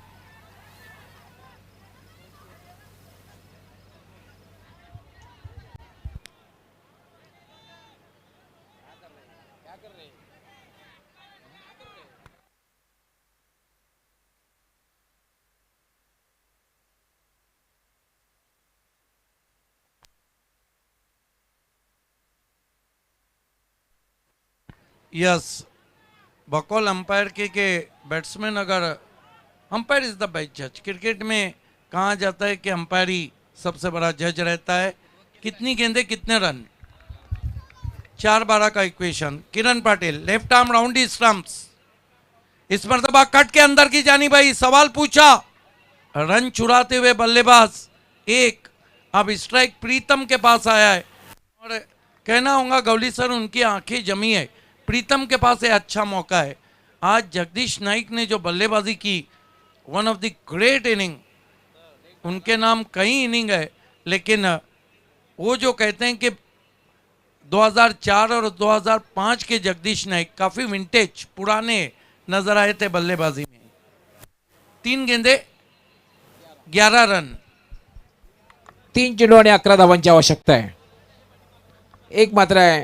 S2: यस, बकौल अंपायर के बैट्समैन अगर अंपायर इज द बेस्ट जज। क्रिकेट में कहा जाता है कि अंपायर ही सबसे बड़ा जज रहता है। कितनी गेंदें कितने रन, 4-12 का इक्वेशन। किरण पाटिल लेफ्ट आर्म राउंड ही स्टंप्स, इस मरतबा कट के अंदर की जानी भाई, सवाल पूछा, रन चुराते हुए बल्लेबाज एक। अब स्ट्राइक प्रीतम के पास आया है और कहना होगा गौली सर उनकी आंखें जमी है। प्रीतम के पास ये अच्छा मौका है। आज जगदीश नाइक ने जो बल्लेबाजी की, one of the great inning, उनके नाम कई इनिंग है, लेकिन वो जो कहते हैं कि 2004 और 2005 के जगदीश नाइक काफी विंटेज पुराने नजर आए थे बल्लेबाजी में। 3 गेंदे 11 रन,
S1: 3 चेंडू आणि 11 धावांची आवश्यकता आहे। एक मात्र आहे,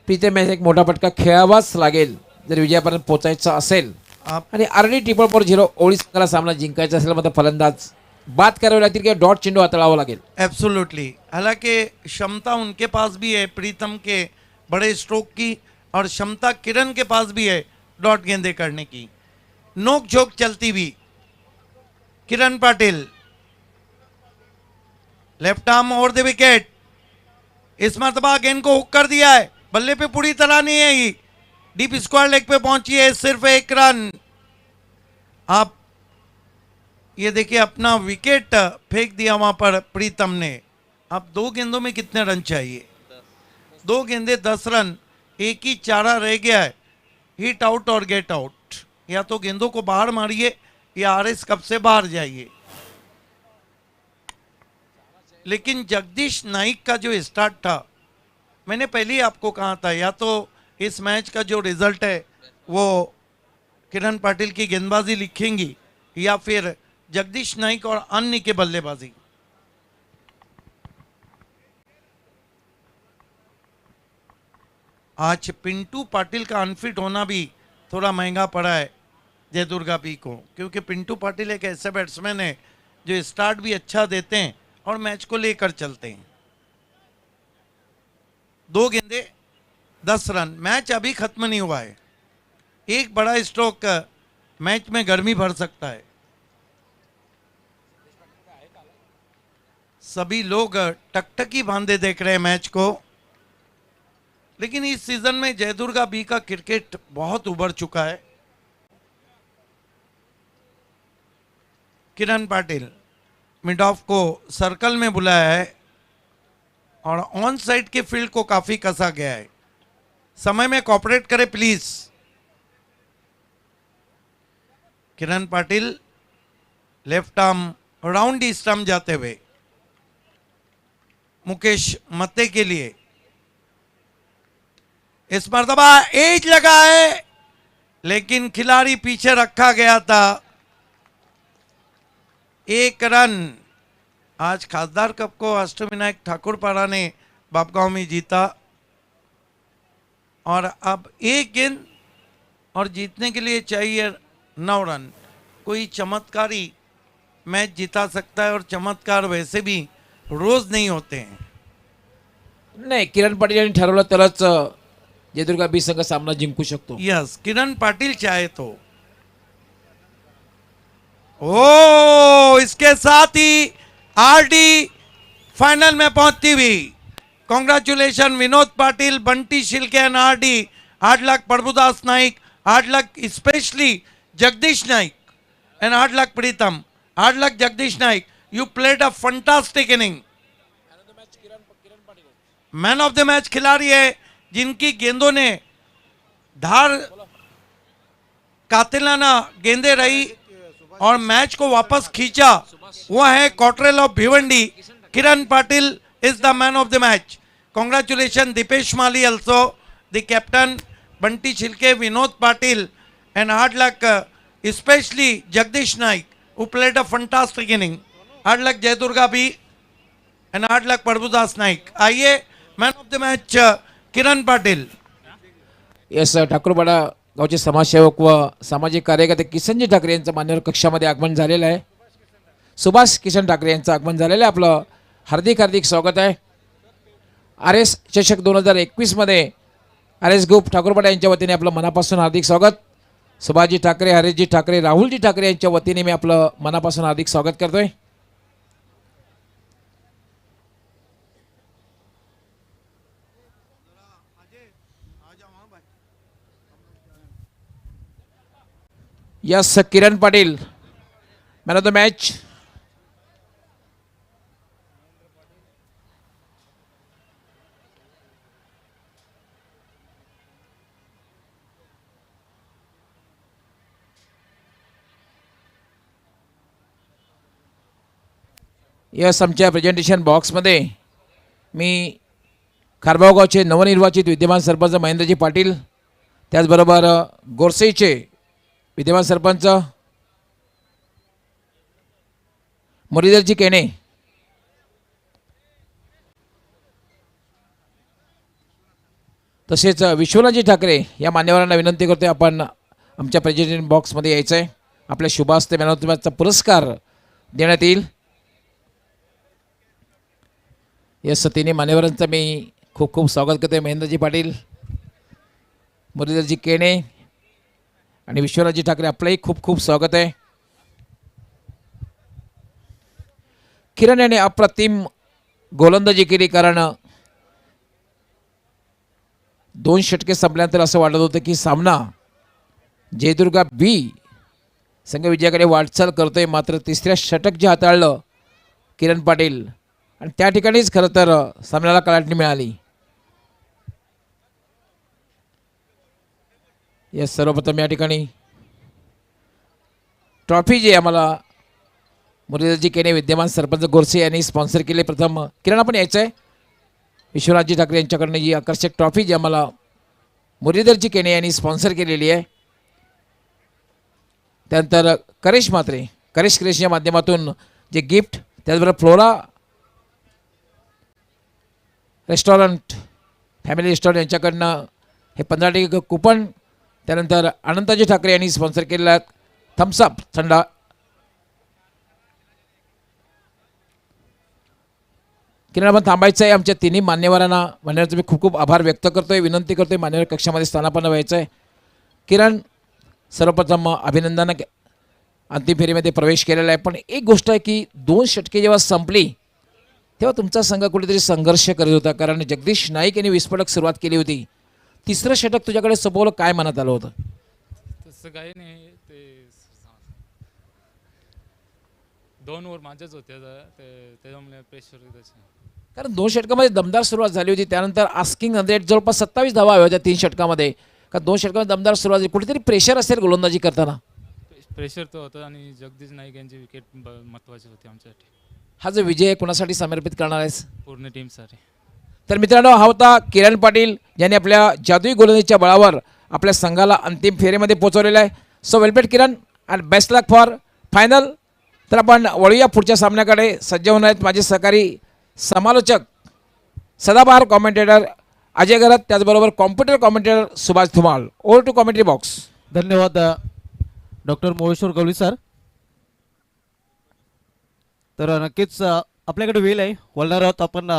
S1: प्रीतम यास एक मोठा फटका खेळावाच लागेल जर विजयापर्यंत पोहोचायचं असेल।
S2: आप
S1: आणि आरडी ट्रिपल 0 संघाला सामना जिंकायचा असेल मात्र फलंदाज बाद करावे लागतील किंवा डॉट चेंडू हाताळावा लागेल।
S2: एब्सोल्युटली, हालांकि क्षमता उनके पास भी है प्रीतम के बड़े स्ट्रोक की, और क्षमता किरण के पास भी है डॉट गेंदे करने की। नोक झोंक चलती हुई Kiran Patil, left arm over the wicket, इस मरतबा गेंद को हुक कर दिया है, बल्ले पे पूरी तरह नहीं है, ही डीप स्क्वायर लेग पे पहुंची है, सिर्फ 1 रन। आप ये देखिए अपना विकेट फेंक दिया वहां पर प्रीतम ने। अब 2 गेंदों में कितने रन चाहिए? 2 गेंदे 10 रन, एक ही चारा रह गया है, हिट आउट और गेट आउट। या तो गेंदों को बाहर मारिए या आरएस कप से बाहर जाइए। लेकिन जगदीश नाइक का जो स्टार्ट था, मैंने पहले ही आपको कहा था, या तो इस मैच का जो रिजल्ट है वो किरण पाटिल की गेंदबाजी लिखेंगी या फिर जगदीश नाइक और अन्य के बल्लेबाजी। आज पिंटू पाटिल का अनफिट होना भी थोड़ा महंगा पड़ा है जयदुर्गा बी को, क्योंकि पिंटू पाटिल एक ऐसे बैट्समैन है जो स्टार्ट भी अच्छा देते हैं और मैच को लेकर चलते हैं। 2 गेंदे 10 रन, मैच अभी खत्म नहीं हुआ है। एक बड़ा स्ट्रोक मैच में गर्मी भर सकता है। सभी लोग टकटकी बांधे देख रहे हैं मैच को, लेकिन इस सीजन में जयदुर्गा बी का क्रिकेट बहुत उभर चुका है। किरण पाटिल मिड ऑफ को सर्कल में बुलाया है और ऑन साइड के फील्ड को काफी कसा गया है। समय में कोऑपरेट करें please. Kiran Patil left arm round he stump जाते हुए मुकेश मत्ते के लिए, इस मरतबा एज लगा है लेकिन खिलाड़ी पीछे रखा गया था। 1 रन। आज खासदार कप को अष्टविनायक ठाकुर पारा ने बापगांव में जीता और अब 1 गेंद और जीतने के लिए चाहिए 9 रन। कोई चमत्कारी मैच जिता सकता है और चमत्कार वैसे भी रोज नहीं होते हैं।
S1: नाही, किरण पाटील यांनी ठरवलं तरच जयदुर्गा बी संघ सामना जिंकू शकतो।
S2: यस, किरण पाटिल चाहे तो। ओ, इसके साथ ही आरडी फाइनल में पहुंचती हुई। Congratulation Vinod Patil, Bunty Shilke and RD. 8 lakh Prabhudas Naik, 8 lakh specially Jagdish Naik and 8 lakh Pritam. 8 lakh Jagdish Naik, you played a fantastic inning. Man of the match खिलाड़ी है जिनकी गेंदों ने धार कातिलाना गेंदे रही और मैच को वापस खींचा, वो है Cottrell of Bhiwandi Kiran Patil is the man of the match. Congratulations, Dipesh Mali also, the captain, Banti Shilke, Vinod Patil, and hard luck, especially Jagdish Naik, who played a fantastic inning. Hard luck Jayadurga bhi, and hard luck Prabhudas Naik. आइए, man of the match, Kiran Patil.
S1: Yes Thakurpada गावचे समाजसेवक व सामाजिक कार्यकर्ते किसनजी ठाकरे यांचं मान्यवर कक्षामध्ये आगमन झालेलं आहे. सुभाष किसन ठाकरे यांचं आगमन झालेलं आहे. आपलं हार्दिक हार्दिक स्वागत आहे. आर एस चषक 2021 मध्ये आर एस ग्रुप ठाकूरपाडा यांच्या वतीने आपलं मनापासून हार्दिक स्वागत. सुभाषजी ठाकरे, हरेशजी ठाकरे, राहुलजी ठाकरे यांच्या वतीने मी आपलं मनापासून हार्दिक स्वागत करतोय. Yes Kiran Patil man of the match. Yes आमच्या प्रेझेंटेशन बॉक्समध्ये मी खारबाव गावचे नवनिर्वाचित विद्यमान सरपंच महेंद्रजी पाटील, त्याचबरोबर गोरसेचे विद्यमान सरपंच मुरलीधरजी केणे, तसेच विश्वनाथजी ठाकरे या मान्यवरांना विनंती करतोय आपण आमच्या प्रेझेंटेशन बॉक्समध्ये यायचं आहे. आपल्या शुभ हस्ते मॅन ऑफ द मॅचचा पुरस्कार देण्यात येईल. या तिन्ही मान्यवरांचं मी खूप खूप स्वागत करतोय. महेंद्रजी पाटील, मुरलीधरजी केणे आणि विश्वनाथजी ठाकरे, आपलंही खूप खूप स्वागत आहे. किरण याने अप्रतिम गोलंदाजी केली, कारण 2 षटके संपल्यानंतर असं वाटत होतं की सामना जयदुर्गा बी संघ विजयाकडे वाटचाल करतोय. मात्र तिसऱ्या षटक जे हाताळलं किरण पाटील, आणि त्या ठिकाणीच खरं तर सामन्याला कलाटणी मिळाली. या सर्वप्रथम या ठिकाणी ट्रॉफी जी आम्हाला मुरलीधरजी केने विद्यमान सरपंच गोरसे यांनी स्पॉन्सर केले. प्रथम किरण आपण यायचं आहे. विश्वनाथजी ठाकरे यांच्याकडनं जी आकर्षक ट्रॉफी जी आम्हाला मुरलीधरजी केने यांनी स्पॉन्सर केलेली आहे. त्यानंतर करेश म्हात्रे, करेश क्रेशच्या माध्यमातून जे गिफ्ट, त्याचबरोबर फ्लोरा रेस्टॉरंट, फॅमिली रेस्टॉरंट यांच्याकडनं हे 15% कुपन, त्यानंतर अनंताजी ठाकरे यांनी स्पॉन्सर केलेला थम्सअप थंडा. किरण आपण थांबायचं आहे. आमच्या तिन्ही मान्यवरांचं मी खूप खूप आभार व्यक्त करतोय, विनंती करतोय मान्यवर कक्षामध्ये स्थानापन्न व्हायचं आहे. किरण सर्वप्रथम अभिनंदन, अंतिम फेरीमध्ये प्रवेश केलेला आहे. पण एक गोष्ट आहे की 2 षटके जेव्हा संपली तेव्हा तुमचा संघ कुठेतरी संघर्ष करत होता, कारण जगदीश नाईक यांनी विस्फोटक सुरुवात केली होती. तिसरं षटक तुझ्याकडे सोपवलं, काय मनात आलं होतं?
S7: तसं काही नाही, ते 2 ओव्हर माझ्याच होत्या त्याच्यामुळे प्रेशर त्याचं.
S1: कारण 2 षटकामध्ये दमदार सुरुवात झाली होती. त्यानंतर आस्किंग रेट जवळपास 27 धावा हव्या होत्या 3 षटकामध्ये. का 2 षटकामध्ये दमदार सुरुवात झाली, कुठेतरी प्रेशर असेल गोलंदाजी करताना?
S7: प्रेशर तर होतं, आणि जगदीश नाईक यांची विकेट महत्त्वाची होती आमच्यासाठी.
S1: हा जो विजय आहे कोणासाठी समर्पित करणार आहेस?
S7: पूर्ण टीमसाठी.
S1: तर मित्रांनो, हा होता किरण पाटील ज्यांनी आपल्या जादुई गोलंदाजीच्या बळावर आपल्या संघाला अंतिम फेरीमध्ये पोहोचवलेलं आहे. So well played Kiran and best luck for final. तर आपण वळूया पुढच्या सामन्याकडे. सज्ज होणार आहेत माझे सहकारी समालोचक, सदाबहार कॉमेंटेटर अजय गरत, त्याचबरोबर computer commentator Subhash Dhumal. Over to commentary box.
S3: धन्यवाद डॉक्टर मोहेश्वर गवळी सर. तर नक्कीच आपल्याकडे वेळ आहे, वळणार आहोत आपण